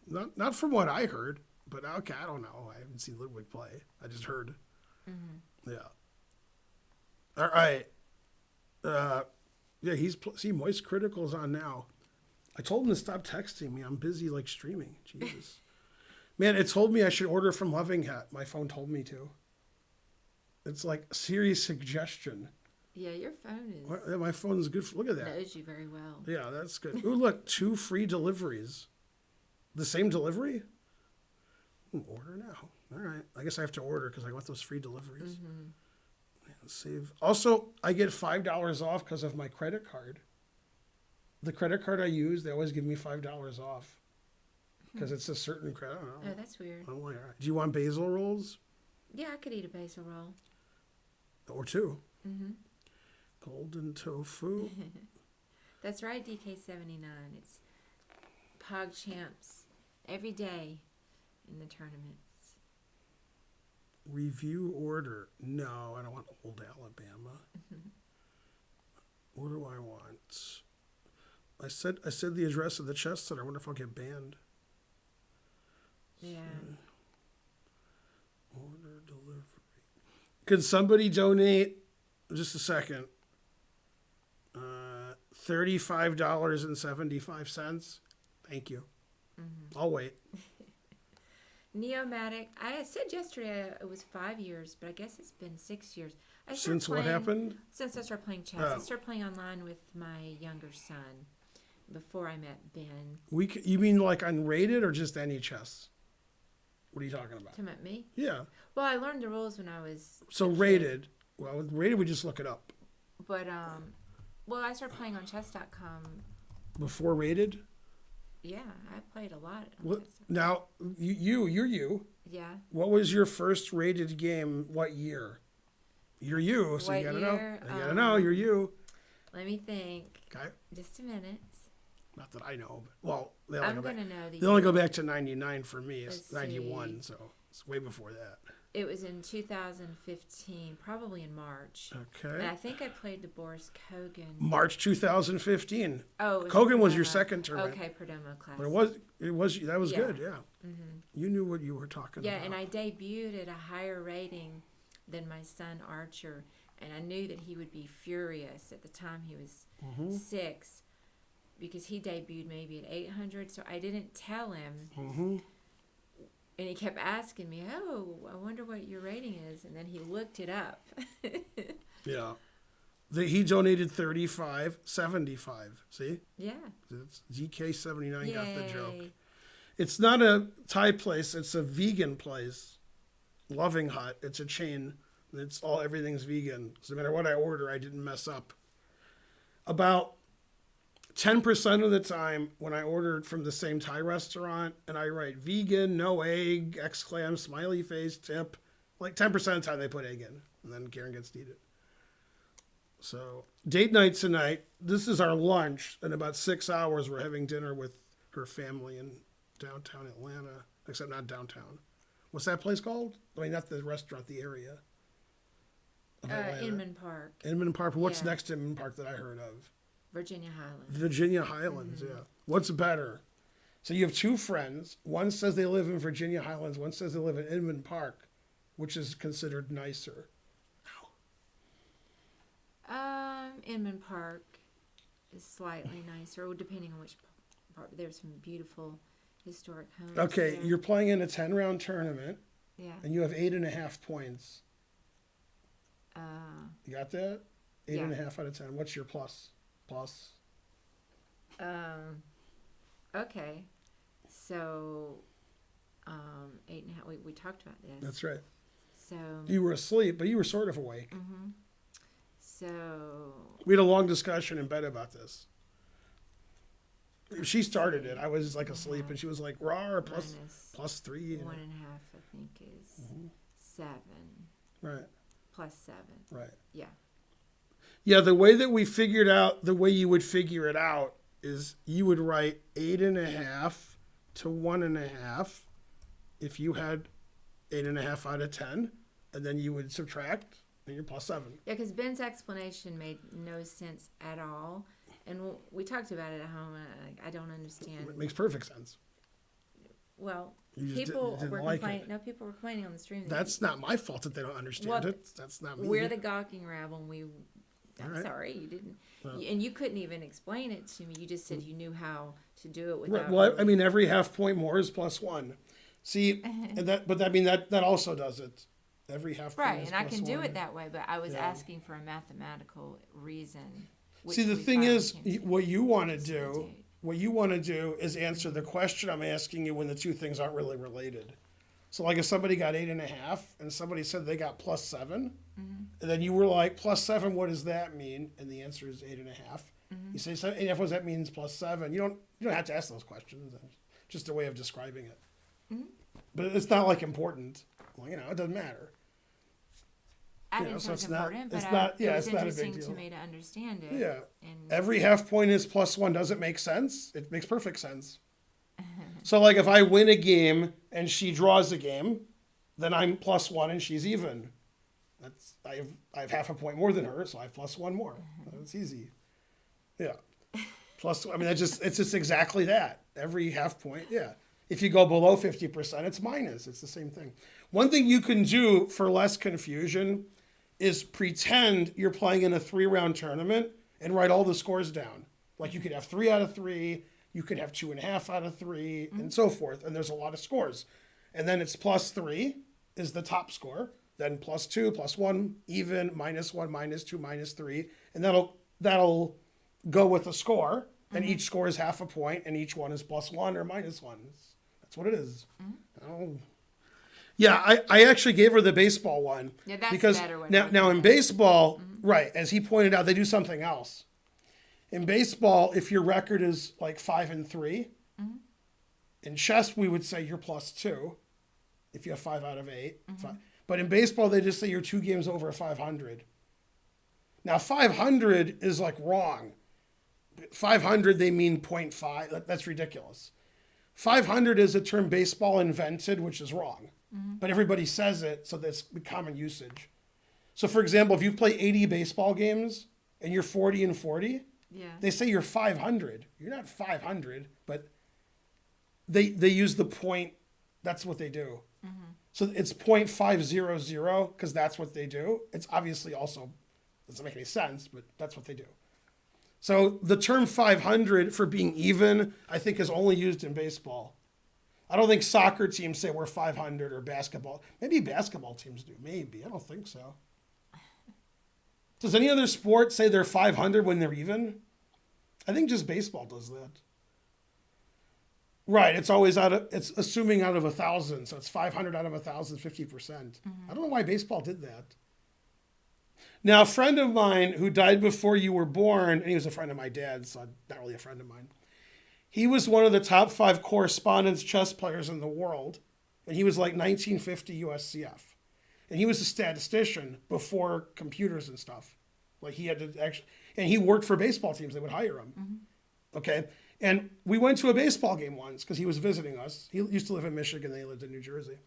Not from what I heard, but okay, I don't know. I haven't seen Ludwig play. I just heard. Yeah. All right. Yeah, see, Moist Critical's on now. I told him to stop texting me. I'm busy, like, streaming. Jesus. Man, it told me I should order from Loving Hat. My phone told me to. It's like serious suggestion. Yeah, your phone is... My phone's good. Look at that. Knows you very well. Yeah, that's good. Ooh, look, 2 free deliveries. The same delivery? Order now. All right. I guess I have to order because I want those free deliveries. Save. Also, I get $5 off because of my credit card. The credit card I use, they always give me $5 off because it's a certain credit. I don't know. Oh, that's weird. I'm like, all right. Do you want basil rolls? Yeah, I could eat a basil roll. Or 2. Golden tofu. That's right, DK79. It's PogChamps every day in the tournaments. Review order. No, I don't want old Alabama. What do I want? I said the address of the chess center. I wonder if I'll get banned. Yeah. Order delivery. Could somebody donate? Just a second. $35.75. Thank you. I'll wait. Neomatic. I said yesterday it was 5 years, but I guess it's been 6 years. Since what happened? Since I started playing chess. I started playing online with my younger son before I met Ben. You mean like unrated or just any chess? What are you talking about? To met me? Yeah. Well, I learned the rules when I was... So rated. Well, with rated, we just look it up. But, well, I started playing on chess.com. Before rated? Yeah, I played a lot on What? chess.com. Now, you're you. Yeah. What was your first rated game? What year? You're you, so What you gotta year? know. You gotta know. You're you. Let me think. Okay. Just a minute. Not that I know, but well, they I'm only going to know the go back to 99 for me. It's Let's 91, see. so It's way before that. It was in 2015, probably in March. And Okay. I think I played the Boris Kogan. March 2015. Oh, it was Kogan was your Perdomo. second tournament. Okay, Perdomo class. But that was Yeah. good, yeah. You knew what you were talking Yeah, about. and I debuted at a higher rating than my son Archer, and I knew that he would be furious. At the time he was 6, because he debuted maybe at 800, so I didn't tell him. And he kept asking me, "Oh, I wonder what your rating is," and then he looked it up. Yeah. He donated 35.75. See? Yeah. It's GK79 got the joke. Yay. It's not a Thai place, it's a vegan place. Loving Hut. It's a chain. Everything's vegan. So no matter what I order, I didn't mess up. About 10% of the time when I ordered from the same Thai restaurant and I write vegan, no egg, exclam, smiley face, tip, like 10% of the time they put egg in, and then Karen gets to eat it. So date night tonight. This is our lunch. In about 6 hours, we're having dinner with her family in downtown Atlanta, except not downtown. What's that place called? I mean, not the restaurant, the area. Of Atlanta. Inman Park, Inman Park. What's Yeah. next to Inman Park that I heard of? Virginia Highlands. Virginia Highlands, yeah. What's better? So you have two friends. One says they live in Virginia Highlands. One says they live in Inman Park, which is considered nicer. Inman Park is slightly nicer, depending on which part. There's some beautiful historic homes. Okay, there. you're playing in a 10-round tournament, Yeah. and you have 8.5 points. Uh, You got that? Eight Yeah. and a half out of 10. What's your plus? okay. So, 8.5. We talked about this. That's right. So, You were asleep, but you were sort of awake. so We had a long discussion in bed about this. She started it. I was like asleep, and she was like, "Raw minus plus 3." 1.5, I think, is 7 Right, plus 7. right. Yeah. Yeah, the way that we figured out, the way you would figure it out is you would write 8.5 to 1.5 if you had 8.5 out of 10, and then you would subtract, and you're plus 7. Yeah, because Ben's explanation made no sense at all. And we talked about it at home, and I don't understand. It makes perfect sense. Well, You just people didn't were like complaining. it. No, people were complaining on the stream. that That's not my fault that they don't understand Well, it. That's not me. we're the gawking rabble, and I'm right. sorry, you didn't. Well. And you couldn't even explain it to me. You just said you knew how to do it Right, without. well, I really- mean, every half point more is plus 1. See, and that also does it. Every half point right, is and I plus can do 1. it that way, but I was Yeah. asking for a mathematical reason. which See, the we thing finally is, came to. what you want to do, Facilitate. what you want to do is answer the question I'm asking you when the two things aren't really related. So, like, if somebody got 8.5 and somebody said they got plus 7, and then you were like, plus 7, what does that mean? And the answer is 8.5. You say, so 8.5, what does that mean? Is plus 7. You don't have to ask those questions. It's just a way of describing it. But it's not like important. Well, it doesn't matter. I you didn't know, think so it was it's not- important, it's but not- yeah, it was it's not a big interesting to deal. me to understand it. Yeah. And Every half point is plus 1. Does it make sense? It makes perfect sense. So, like, if I win a game and she draws a game, then I'm plus 1 and she's even. I have half a point more than her, so I have plus 1 more. That's easy. Yeah. It's just exactly that. Every half point, yeah. If you go below 50%, it's minus. It's the same thing. One thing you can do for less confusion is pretend you're playing in a 3-round tournament and write all the scores down. Like, you could have 3 out of 3, you could have 2.5 out of 3, and so forth. And there's a lot of scores. And then it's plus 3 is the top score. Then plus 2, plus 1, even, minus 1, minus 2, minus 3. And that'll go with the score. And each score is half a point, and each one is plus 1 or minus 1. That's what it is. Oh. Yeah, I actually gave her the baseball one. Yeah, that's because better when now in baseball, right, as he pointed out, they do something else. In baseball, if your record is like 5-3, in chess we would say you're plus 2 if you have 5 out of 8. But in baseball, they just say you're 2 games over 500. Now 500 is like wrong. 500 they mean 0.5. That's ridiculous. 500 is a term baseball invented, which is wrong. but everybody says it, so that's the common usage. So, for example, if you play 80 baseball games and you're 40-40, Yeah. they say you're 500. You're not 500, but they use the point. That's what they do. So it's 0.500 because that's what they do. It's obviously also doesn't make any sense, but that's what they do. So the term 500 for being even, I think, is only used in baseball. I don't think soccer teams say we're 500 or basketball. Maybe basketball teams do. Maybe. I don't think so. Does any other sport say they're 500 when they're even? I think just baseball does that. Right. It's always it's assuming out of 1,000. So it's 500 out of 1,000, 50%. I don't know why baseball did that. Now, a friend of mine who died before you were born, and he was a friend of my dad's, so not really a friend of mine. He was one of the top 5 correspondence chess players in the world. And he was like 1950 USCF. And he was a statistician before computers and stuff. Like he had to actually, and he worked for baseball teams. They would hire him. Okay. And we went to a baseball game once because he was visiting us. He used to live in Michigan. They lived in New Jersey.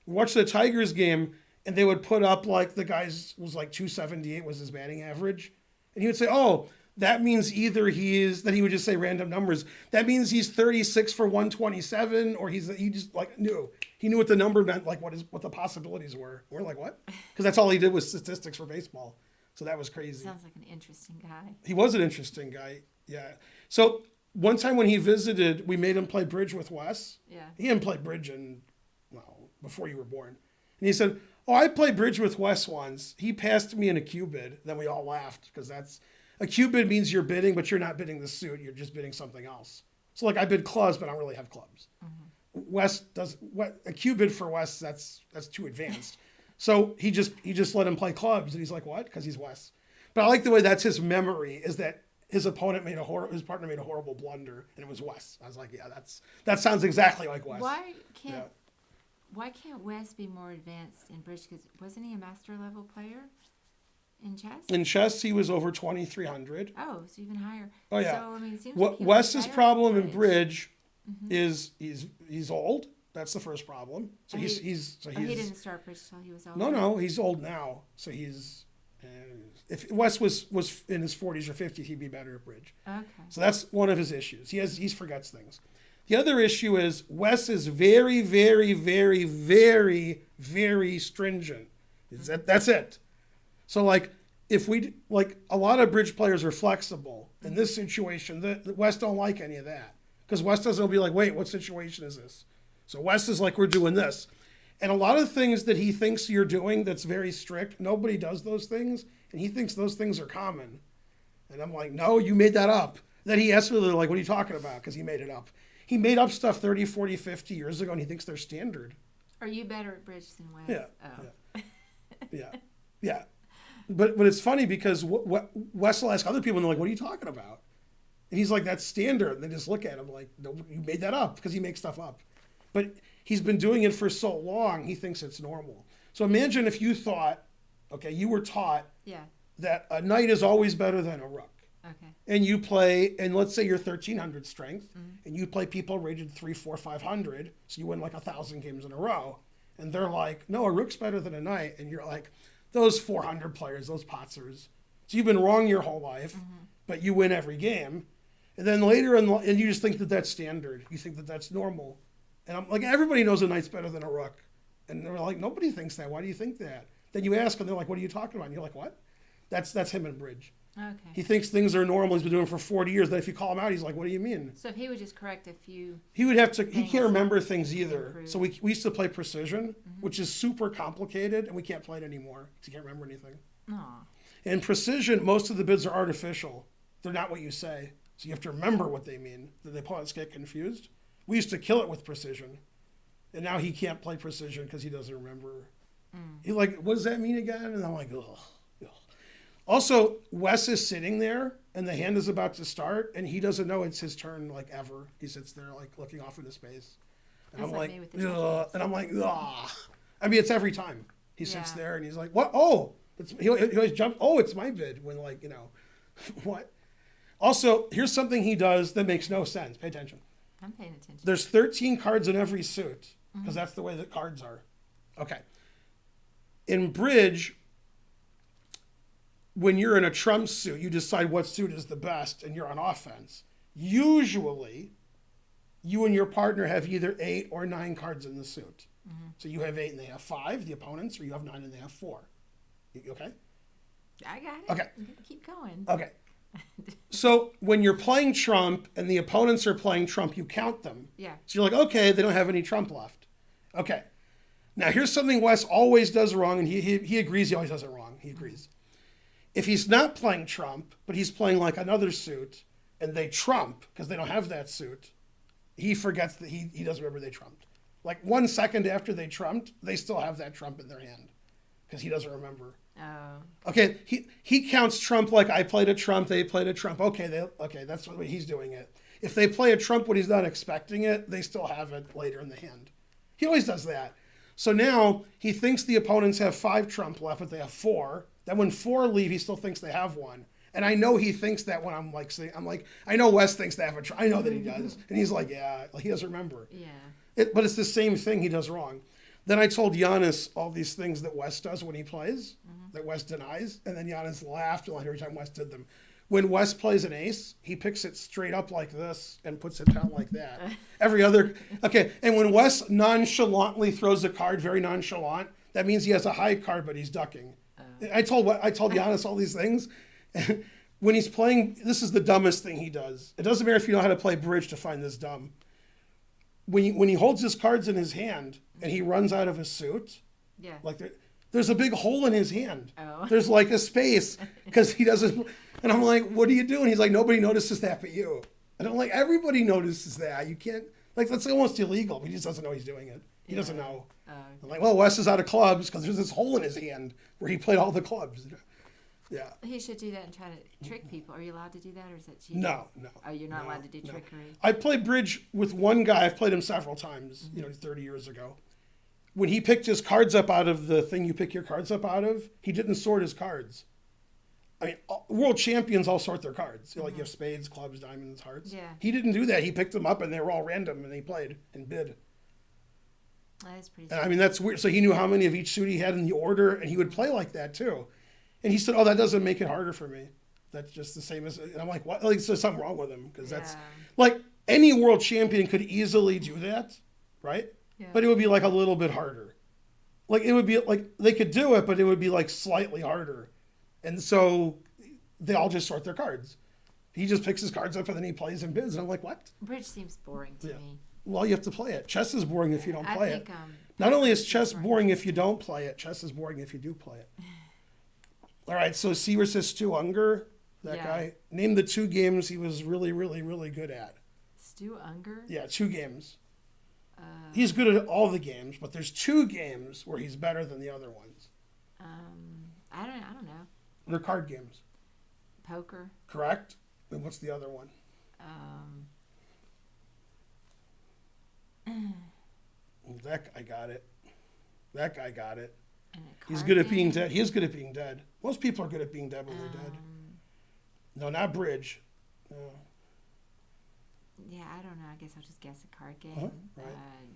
We watched the Tigers game and they would put up like the guy's was like 278 was his batting average. And he would say, oh, that means either then he would just say random numbers. That means he's 36 for 127 or he just like knew. He knew what the number meant, like what the possibilities were. We're like, what? Because that's all he did was statistics for baseball. So that was crazy. Sounds like an interesting guy. He was an interesting guy. Yeah. So one time when he visited, we made him play bridge with Wes. Yeah. He hadn't played bridge before you were born. And he said, oh, I played bridge with Wes once. He passed me in a cubid. Then we all laughed because a cubid means you're bidding, but you're not bidding the suit. You're just bidding something else. So like I bid clubs, but I don't really have clubs. Wes does a cubid for Wes. That's too advanced. So he just let him play clubs, and he's like, what? Because he's Wes. But I like the way that's his memory is that his opponent his partner made a horrible blunder, and it was Wes. I was like, yeah, that sounds exactly like Wes. Why can't Wes be more advanced in bridge? Because wasn't he a master level player in chess? In chess, he was over 2,300. Oh, so even higher. Oh yeah. So I mean, it seems like he was Wes's better problem at in bridge is he's old. That's the first problem. So he didn't start bridge till he was old. No, he's old now. So he's if Wes was in his 40s or 50s, he'd be better at bridge. Okay. So that's one of his issues. He forgets things. The other issue is Wes is very, very, very, very, very stringent. That's it. So like if a lot of bridge players are flexible in this situation, the Wes don't like any of that because Wes doesn't be like, wait, what situation is this? So Wes is like, we're doing this. And a lot of things that he thinks you're doing that's very strict, nobody does those things. And he thinks those things are common. And I'm like, no, you made that up. Then he asks me, like, what are you talking about? Because he made it up. He made up stuff 30, 40, 50 years ago, and he thinks they're standard. Are you better at bridge than Wes? Yeah. Oh. Yeah. But it's funny because Wes will ask other people, and they're like, what are you talking about? And he's like, that's standard. And they just look at him like, no, you made that up because he makes stuff up. But he's been doing it for so long, he thinks it's normal. So imagine if you thought, okay, you were taught that a knight is always better than a rook. Okay. And you play, and let's say you're 1,300 strength, and you play people rated 3, 4, 500, so you win like 1,000 games in a row. And they're like, no, a rook's better than a knight. And you're like, those 400 players, those potsers. So you've been wrong your whole life, but you win every game. And then later, and you just think that that's standard. You think that that's normal. And I'm like, everybody knows a knight's better than a rook. And they're like, nobody thinks that. Why do you think that? Then you ask, and they're like, what are you talking about? And you're like, what? That's him in bridge. Okay. He thinks things are normal. He's been doing it for 40 years. Then if you call him out, he's like, what do you mean? So if he would just correct a few... He would have to... He can't remember things either. Improve. So we used to play precision, which is super complicated, and we can't play it anymore because he can't remember anything. Aw. In precision, most of the bids are artificial. They're not what you say. So you have to remember what they mean. That the opponents get confused. We used to kill it with precision. And now he can't play precision because he doesn't remember. He's like, what does that mean again? And I'm like, ugh. Also, Wes is sitting there, and the hand is about to start, and he doesn't know it's his turn, like, ever. He sits there, like, looking off into space. And That's I'm like like, me with the ugh. And I'm like, ugh. I mean, it's every time. He sits there, and he's like, what? Oh, he always jumps. Oh, it's my bid. When, like, what? Also, here's something he does that makes no sense. Pay attention. I'm paying attention. There's 13 cards in every suit, because that's the way that cards are. Okay. In bridge, when you're in a trump suit, you decide what suit is the best and you're on offense. Usually, you and your partner have either 8 or 9 cards in the suit. So you have 8 and they have 5, the opponents, or you have 9 and they have 4. Okay? I got it. Okay. Keep going. Okay. So when you're playing trump and the opponents are playing trump, you count them. Yeah. So you're like, okay, they don't have any trump left. Okay. Now here's something Wes always does wrong, and he agrees he always does it wrong. He agrees. If he's not playing trump, but he's playing like another suit, and they trump because they don't have that suit, he forgets that he doesn't remember they trumped. Like 1 second after they trumped, they still have that trump in their hand because he doesn't remember. Oh. Okay, he counts trump like I played a trump, they played a trump. Okay, that's what he's doing it. If they play a trump when he's not expecting it, they still have it later in the hand. He always does that. So now he thinks the opponents have 5 trump left, but they have 4. Then when 4 leave, he still thinks they have 1. And I know he thinks that when I'm like, I know Wes thinks they have a trump. I know that he does. And he's like, yeah, like he doesn't remember. Yeah. But it's the same thing he does wrong. Then I told Giannis all these things that Wes does when he plays, that Wes denies, and then Giannis laughed every time Wes did them. When Wes plays an ace, he picks it straight up like this and puts it down like that. And when Wes nonchalantly throws a card, very nonchalant, that means he has a high card, but he's ducking. I told Giannis all these things. When he's playing, this is the dumbest thing he does. It doesn't matter if you know how to play bridge to find this dumb. When he holds his cards in his hand and he runs out of his suit, Yeah. like there's a big hole in his hand. Oh. There's like a space because he doesn't. And I'm like, what are you doing? He's like, nobody notices that but you. And I'm like, everybody notices that. You can't, like, that's almost illegal. But he just doesn't know he's doing it. He doesn't know. I'm like, well, Wes is out of clubs because there's this hole in his hand where he played all the clubs. Yeah. He should do that and try to trick people. Are you allowed to do that, or is that cheating? No. Oh, you're not allowed to do trickery. I played bridge with one guy. I've played him several times, 30 years ago. When he picked his cards up out of the thing you pick your cards up out of, he didn't sort his cards. I mean, world champions all sort their cards. Like you have spades, clubs, diamonds, hearts. Yeah. He didn't do that. He picked them up and they were all random and he played and bid. That is pretty. And I mean, that's weird. So he knew how many of each suit he had in the order and he would play like that too. And he said, oh, that doesn't make it harder for me. That's just the same as, and I'm like, what? Like, there's something wrong with him because that's like any world champion could easily do that, right? Yeah. But it would be like a little bit harder. Like it would be like they could do it, but it would be like slightly harder. And so they all just sort their cards. He just picks his cards up and then he plays and bids. And I'm like, what? Bridge seems boring to me. Well, you have to play it. Chess is boring if you don't play it. I think, Not only is chess boring if you don't play it, chess is boring if you do play it. All right, so Seaver says Stu Unger, that guy. Name the 2 games he was really, really, really good at. Stu Unger? Yeah, 2 games. He's good at all the games, but there's 2 games where he's better than the other ones. I don't know. They're card games. Poker. Correct? And what's the other one? That guy got it. That guy got it. He's good at being dead. He is good at being dead. Most people are good at being dead when they're dead. No, not bridge. No. Yeah, I don't know. I guess I'll just guess a card game. Right.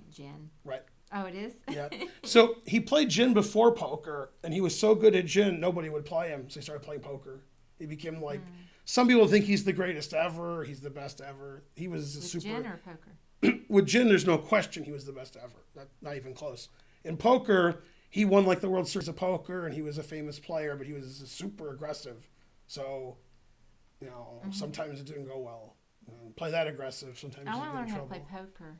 Gin. Right. Oh, it is? Yeah. So he played gin before poker, and he was so good at gin, nobody would play him. So he started playing poker. He became like, some people think he's the greatest ever. He's the best ever. He was With super. gin or poker? With gin, there's no question he was the best ever. Not even close. In poker, he won like the World Series of Poker, and he was a famous player, but he was super aggressive. So, sometimes it didn't go well. Play that aggressive, sometimes I you want to get learn in how to trouble. play poker.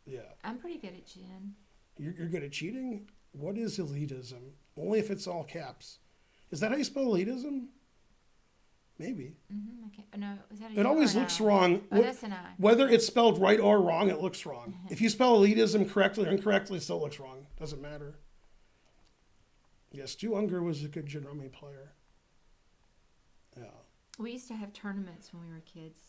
Yeah. I'm pretty good at gin. You're good at cheating? What is elitism? Only if it's all caps. Is that how you spell elitism? Maybe. Okay. No, is that a It U always or looks no? wrong. Oh, that's an I. Whether it's spelled right or wrong, it looks wrong. If you spell elitism correctly or incorrectly, it still looks wrong. Doesn't matter. Yes, Stu Unger was a good gin rummy player. Yeah. We used to have tournaments when we were kids.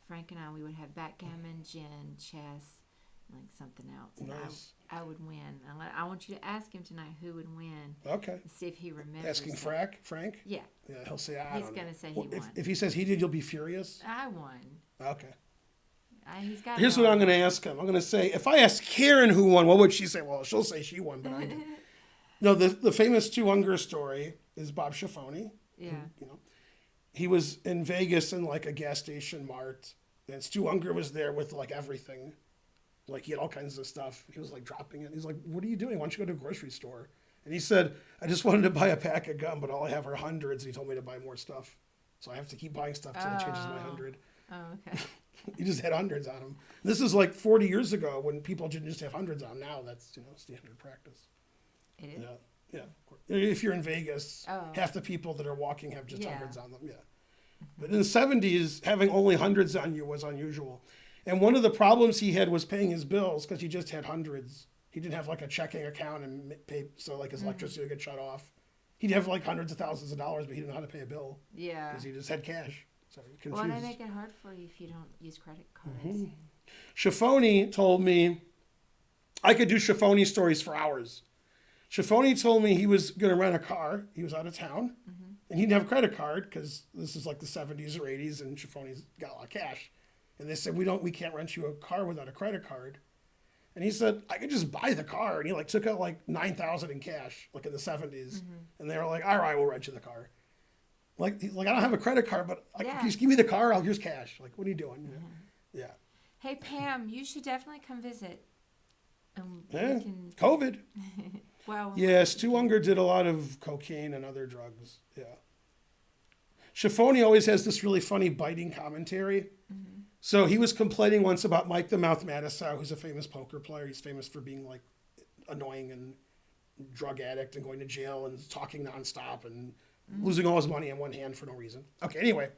Frank and we would have backgammon, gin, chess, and like something else. And Nice. I would win. I want you to ask him tonight who would win. Okay. And see if he remembers. Asking it. Frank? Yeah. Yeah, he'll say, I He's don't know. gonna say he won. If he says he did, you'll be furious? I won. Okay. He's got. Here's what I'm going to ask him. I'm going to say, if I ask Karen who won, what would she say? Well, she'll say she won, but I did. No, the famous Stu Unger story is Bob Schiaffoni. Yeah. You know, he was in Vegas in like a gas station mart, and Stu Unger was there with like everything. Like he had all kinds of stuff. He was like dropping it. He's like, "What are you doing? Why don't you go to a grocery store?" And he said, "I just wanted to buy a pack of gum, but all I have are hundreds." And he told me to buy more stuff, so I have to keep buying stuff till it changes my 100. Oh, okay. He just had hundreds on him. This is like 40 years ago when people didn't just have hundreds on. Now that's standard practice. It is. Yeah. Of course. If you're in Vegas, Oh. half the people that are walking have just Yeah. hundreds on them. Yeah. But in the 70s, having only hundreds on you was unusual. And one of the problems he had was paying his bills because he just had hundreds. He didn't have like a checking account and pay, so like his electricity would get shut off. He'd have like hundreds of thousands of dollars, but he didn't know how to pay a bill Yeah. because he just had cash. So Well, confused. they make it hard for you if you don't use credit cards. Mm-hmm. Schiaffoni told me I could do Schiaffoni stories for hours. Schiaffoni told me he was going to rent a car. He was out of town, and he didn't have a credit card because this is like the 70s or 80s, and Schiaffoni's got a lot of cash. And they said, we can't rent you a car without a credit card. And he said, I could just buy the car. And he like took out like $9,000 in cash, like in the 70s. And they were like, all right, we'll rent you the car. Like, he's like, I don't have a credit card, but Yeah. just give me the car. I'll use cash. Like, what are you doing? You know? Yeah. Hey, Pam, you should definitely come visit. Yeah. We can, COVID. well, Yeah, Stu Unger did a lot of cocaine and other drugs. Yeah. Schiaffoni always has this really funny biting commentary. So he was complaining once about Mike the Mouth Matusow, who's a famous poker player. He's famous for being like annoying and drug addict and going to jail and talking nonstop and losing all his money in one hand for no reason. Okay, anyway.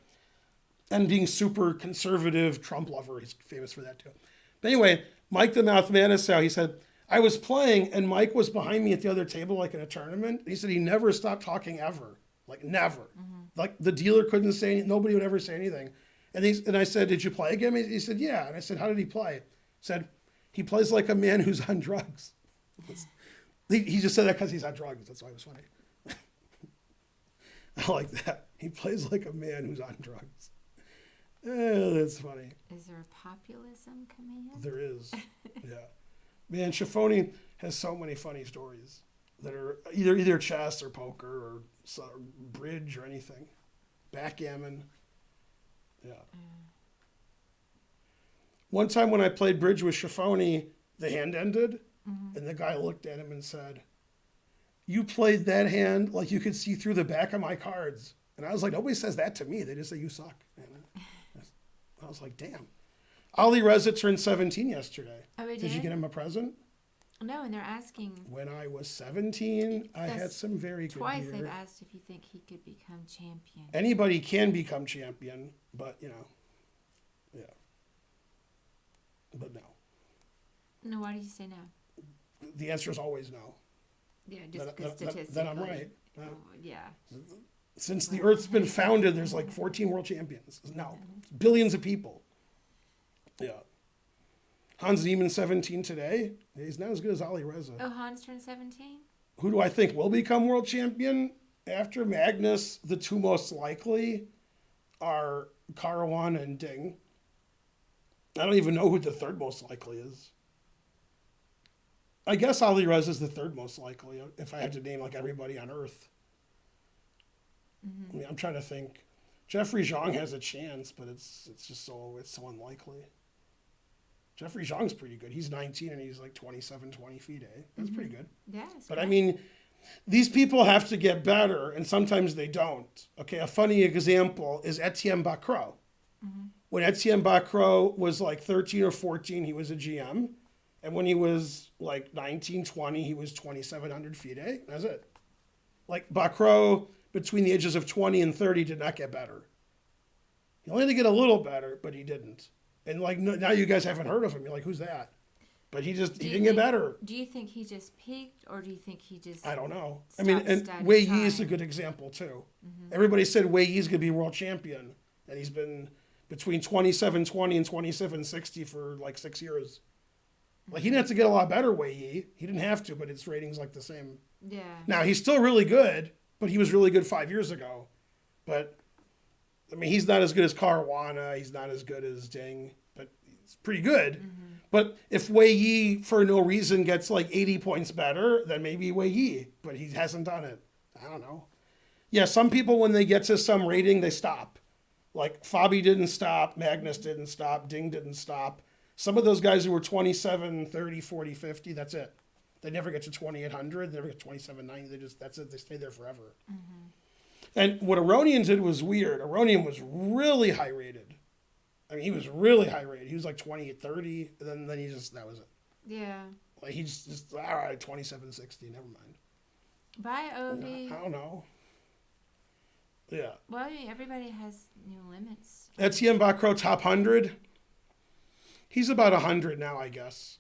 And being super conservative Trump lover. He's famous for that too. But anyway, Mike the Mouth Matusow, he said, I was playing and Mike was behind me at the other table like in a tournament. He said he never stopped talking ever. Like never. Like the dealer couldn't say anything. Nobody would ever say anything. And I said, did you play again? He said, yeah. And I said, how did he play? He said, he plays like a man who's on drugs. He just said that because he's on drugs. That's why it was funny. I like that. He plays like a man who's on drugs. That's funny. is there a populism command? There is. Yeah. Man, Schiaffoni has so many funny stories that are either chess or poker or bridge or anything. Backgammon. Yeah. One time when I played bridge with Schiaffoni, the hand ended, and the guy looked at him and said, you played that hand like you could see through the back of my cards. And I was like, nobody says that to me. They just say, you suck. And I was like, damn. Ali Reza turned 17 yesterday. Oh, we Did you get him a present? No, and they're asking When I was 17, I had some very good twice. beer. They've asked if you think he could become champion. Anybody can become champion, but, yeah. But no. No, why did you say no? The answer is always no. Yeah, just That- because that- statistically. then I'm right. Oh, yeah. Since the Earth's been founded, there's like 14 world champions. No, billions of people. Yeah. Hans Niemann, 17 today. He's not as good as Ali Reza. Oh, Hans turned 17? Who do I think will become world champion? After Magnus, the two most likely are Karawan and Ding. I don't even know who the third most likely is. I guess Ali Reza is the third most likely if I had to name like everybody on Earth. I mean, I'm trying to think. Jeffrey Zhang has a chance, but it's so unlikely. Jeffrey Zhang's pretty good. He's 19 and he's like 27, 20 feet, eh? That's pretty good. Yeah. it's But great. I mean, these people have to get better, and sometimes they don't. Okay, a funny example is Etienne Bacro. When Etienne Bacro was like 13 or 14, he was a GM. And when he was like 19, 20, he was 2,700 feet, eh? That's it. Like Bacro, between the ages of 20 and 30, did not get better. He only had to get a little better, but he didn't. And like now you guys haven't heard of him. You're like, who's that? But he Do didn't you get think- better. Do you think he just peaked, or do you think he just? I don't know. I Stop mean, and studying Wei Yi is a time. good example too. Everybody said Wei Yi's going to be world champion, and he's been between 27.20 and 27.60 for like 6 years. Like he didn't have to get a lot better, Wei Yi. He didn't have to, but his rating's like the same. Yeah. Now he's still really good, but he was really good 5 years ago. But I mean, he's not as good as Caruana. He's not as good as Ding. But it's pretty good. But if Wei Yi, for no reason, gets like 80 points better, then maybe Wei Yi. But he hasn't done it. I don't know. Yeah, some people, when they get to some rating, they stop. Like Fabi didn't stop, Magnus didn't stop, Ding didn't stop. Some of those guys who were 27, 30, 40, 50, that's it. They never get to 2,800, they never get to 2790. That's it, they stay there forever. And what Aronian did was weird. Aronian was really high rated. I mean, he was really high rated. He was like 2830, and then he just, that was it. Yeah. Like he just all right, 2760, never mind. Bye, Ovi. I don't know. Yeah. Well, everybody has new limits. Etienne Bacro, top 100. He's about 100 now, I guess.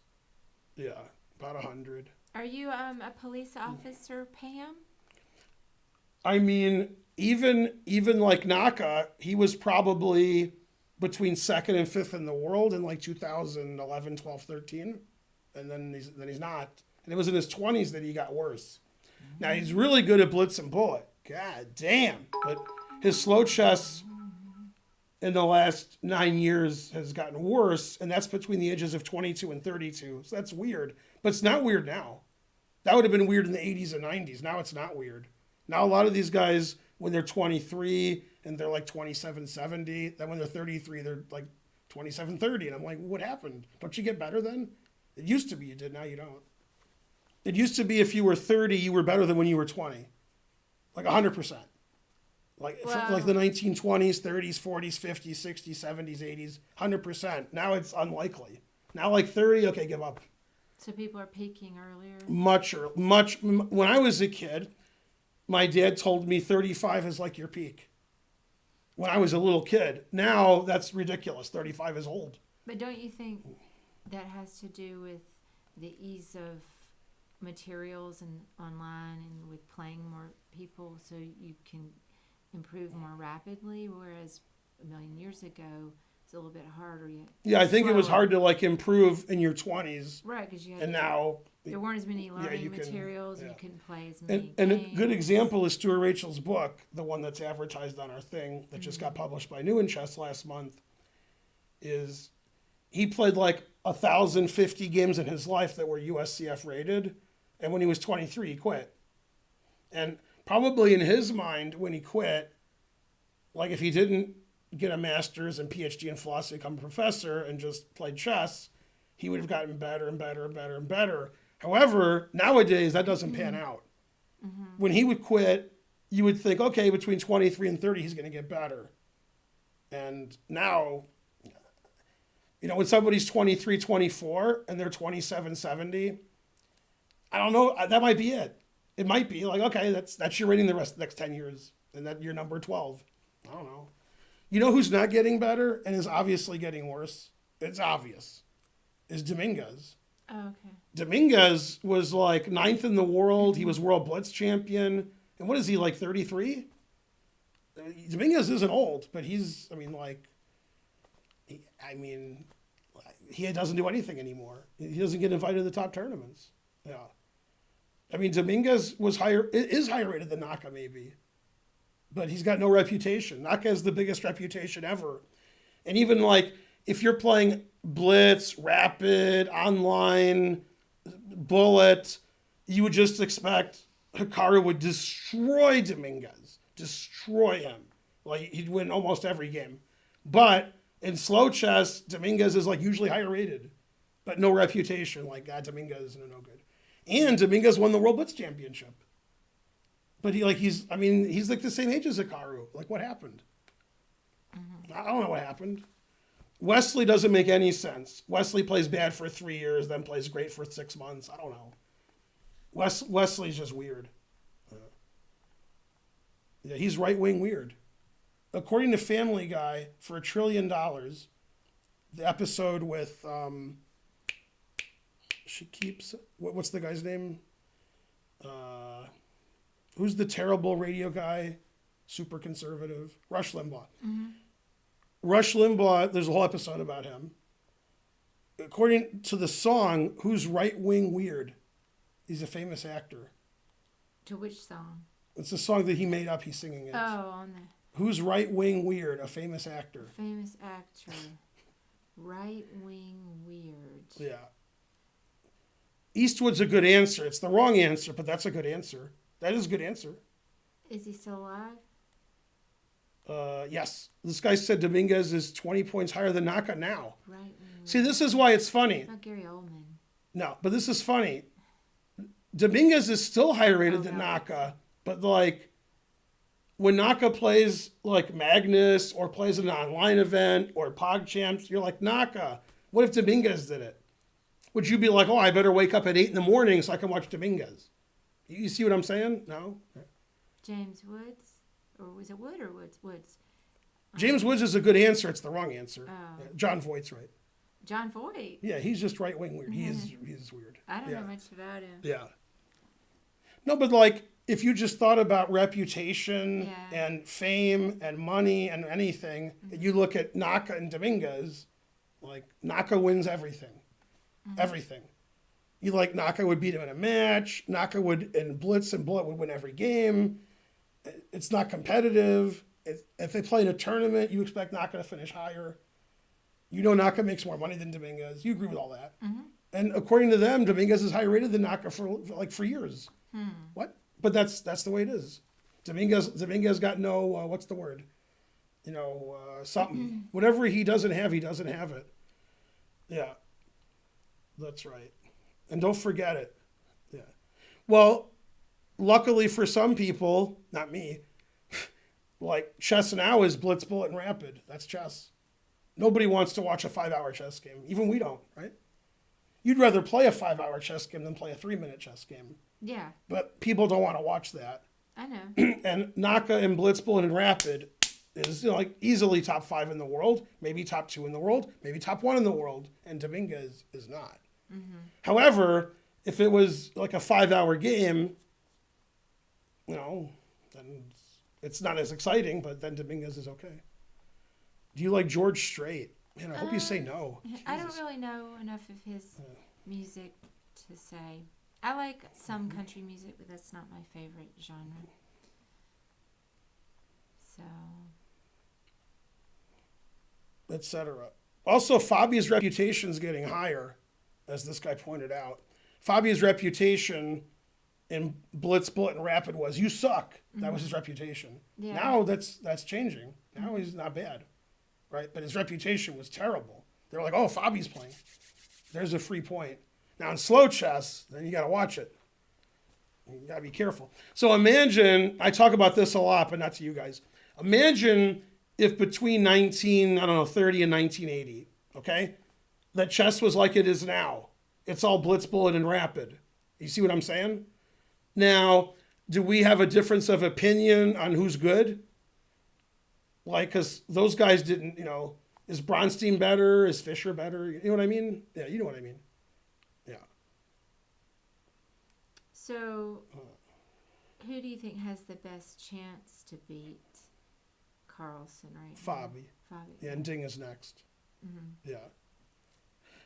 Yeah, about 100. Are you a police officer, Pam? I mean, even like Naka, he was probably between second and fifth in the world in like 2011, 12, 13. And then he's not. And it was in his 20s that he got worse. Now, he's really good at blitz and bullet. God damn. But his slow chess in the last 9 years has gotten worse, and that's between the ages of 22 and 32. So that's weird. But it's not weird now. That would have been weird in the 80s and 90s. Now it's not weird. Now a lot of these guys, when they're 23 and they're like 2770, then when they're 33, they're like 2730. And I'm like, what happened? Don't you get better then? It used to be you did, now you don't. It used to be if you were 30, you were better than when you were 20. Like 100%. Like the 1920s, 30s, 40s, 50s, 60s, 70s, 80s, 100%. Now it's unlikely. Now like 30, okay, give up. So people are peaking earlier? Much. When I was a kid, my dad told me 35 is like your peak. When I was a little kid. Now that's ridiculous. 35 is old. But don't you think that has to do with the ease of materials and online and with playing more people so you can improve more rapidly, whereas a million years ago it's a little bit harder yet. Yeah, I think it was hard to like improve in your 20s. Right, because you had and now there weren't as many learning materials and you couldn't play as many and a games. good example is Stuart Rachel's book, the one that's advertised on our thing that just got published by New in Chess last month, is he played like 1,050 games in his life that were USCF rated, and when he was 23 he quit. And probably in his mind when he quit, like if he didn't get a master's and PhD in philosophy, become a professor, and just played chess, he would have gotten better and better and better and better. However, nowadays that doesn't pan out. When he would quit, you would think, okay, between 23 and 30, he's going to get better. And now, you know, when somebody's 23, 24, and they're 27, 70, I don't know, that might be it. It might be like, okay, that's your rating the next 10 years, and that you're number 12. I don't know. You know who's not getting better and is obviously getting worse? It's obvious. Is Dominguez. Oh, okay. Dominguez was like 9th in the world. He was world blitz champion. And what is he, like 33? Dominguez isn't old, but he's, I mean, he doesn't do anything anymore. He doesn't get invited to the top tournaments. Yeah. I mean, Dominguez is higher rated than Naka maybe, but he's got no reputation. Naka has the biggest reputation ever. And even like, if you're playing blitz, rapid, online, bullet, you would just expect Hikaru would destroy Dominguez, destroy him. Like he'd win almost every game. But in slow chess, Dominguez is like usually higher rated, but no reputation. Like, Dominguez is no good. And Dominguez won the World Blitz Championship. But he's like the same age as Hikaru. Like, what happened? I don't know what happened. Wesley doesn't make any sense. Wesley plays bad for 3 years, then plays great for 6 months. I don't know. Wesley's just weird. Yeah, he's right-wing weird. According to Family Guy, for $1 trillion, the episode with what's the guy's name? Who's the terrible radio guy? Super conservative. Rush Limbaugh. Mm-hmm. Rush Limbaugh, there's a whole episode about him. According to the song, who's right-wing weird? He's a famous actor. To which song? It's a song that he made up. He's singing it. Oh, on the... Who's right-wing weird? A famous actor. Famous actor. Right wing weird. Yeah. Eastwood's a good answer. It's the wrong answer, but that's a good answer. That is a good answer. Is he still alive? Yes. This guy said Dominguez is 20 points higher than Naka now. Right wing See, this is why it's funny. Not Gary Oldman. No, but this is funny. Dominguez is still higher rated than no. Naka, but like when Naka plays like Magnus or plays an online event or PogChamps, you're like, Naka, what if Dominguez did it? Would you be like, oh, I better wake up at 8 in the morning so I can watch Dominguez? You see what I'm saying? No? James Woods? Or was it Wood or Woods? Woods. James Woods is a good answer. It's the wrong answer. Oh. Yeah, John Voight's right. John Voight. Yeah, he's just right wing weird. He's weird. I don't Yeah. know much about him. Yeah. No, but like if you just thought about reputation Yeah. and fame and money and anything, and you look at Naka and Dominguez, like Naka wins everything. Everything. You like Naka would beat him in a match. Naka would in Blitz and Bullet would win every game. It's not competitive. If they play in a tournament, you expect Naka to finish higher. You know Naka makes more money than Dominguez. You agree with all that. And according to them, Dominguez is higher rated than Naka for years. What? But that's the way it is. Dominguez got no what's the word? Something. Whatever he doesn't have it. Yeah. That's right. And don't forget it. Yeah. Well, luckily for some people, not me, like chess now is Blitz, Bullet, and Rapid. That's chess. Nobody wants to watch a 5-hour chess game. Even we don't, right? You'd rather play a 5-hour chess game than play a 3-minute chess game. Yeah, But people don't want to watch that. I know. And Naka and Blitz, Bullet, and Rapid is like easily top 5 in the world, maybe top 2 in the world, maybe top 1 in the world, and Dominguez is not. However, if it was like a 5-hour game, then it's not as exciting, but then Dominguez is okay. Do you like George Strait? Man, I hope you say no. I don't Jesus. really know enough of his music to say. I like some country music, but that's not my favorite genre. So, Etc. Also, Fabia's reputation is getting higher, as this guy pointed out. Fabia's reputation in Blitz, Bullet, and Rapid was, you suck. That was his reputation. Yeah. Now that's changing. Now he's not bad, right? But his reputation was terrible. They were like, oh, Fabi's playing. There's a free point. Now in slow chess, then you got to watch it. You got to be careful. So imagine, I talk about this a lot, but not to you guys. Imagine if between 1930 and 1980, okay, that chess was like it is now. It's all Blitz, Bullet, and Rapid. You see what I'm saying? Now, do we have a difference of opinion on who's good? Like, because those guys didn't, is Bronstein better? Is Fischer better? You know what I mean? Yeah, you know what I mean. Yeah. so who do you think has the best chance to beat Carlsen right Fabi. now? Fabi. Yeah, and Ding is next. Yeah.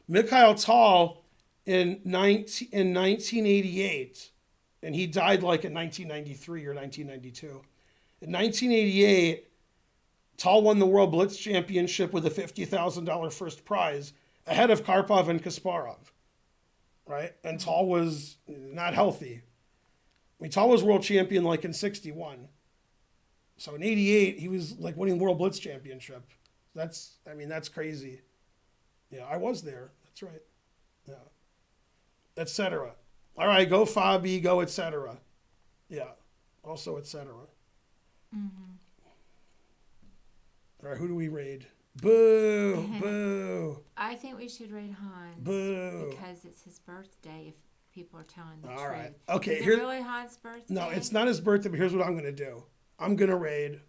Mikhail Tal in 1988, and he died like in 1993 or 1992. In 1988, Tal won the World Blitz Championship with a $50,000 first prize ahead of Karpov and Kasparov, right? And Tal was not healthy. I mean, Tal was world champion like in 61. So in 88, he was like winning World Blitz Championship. That's crazy. Yeah, I was there. That's right. Yeah. Etc. All right, go Fabi, go etc. Yeah. Also etc. All right, who do we raid? Boo! Boo! I think we should rate Hans Boo! because it's his birthday. If people are telling the All truth. right. Okay. Is it Here. really Hans' birthday? No, it's not his birthday. But here's what I'm going to do. I'm going to raid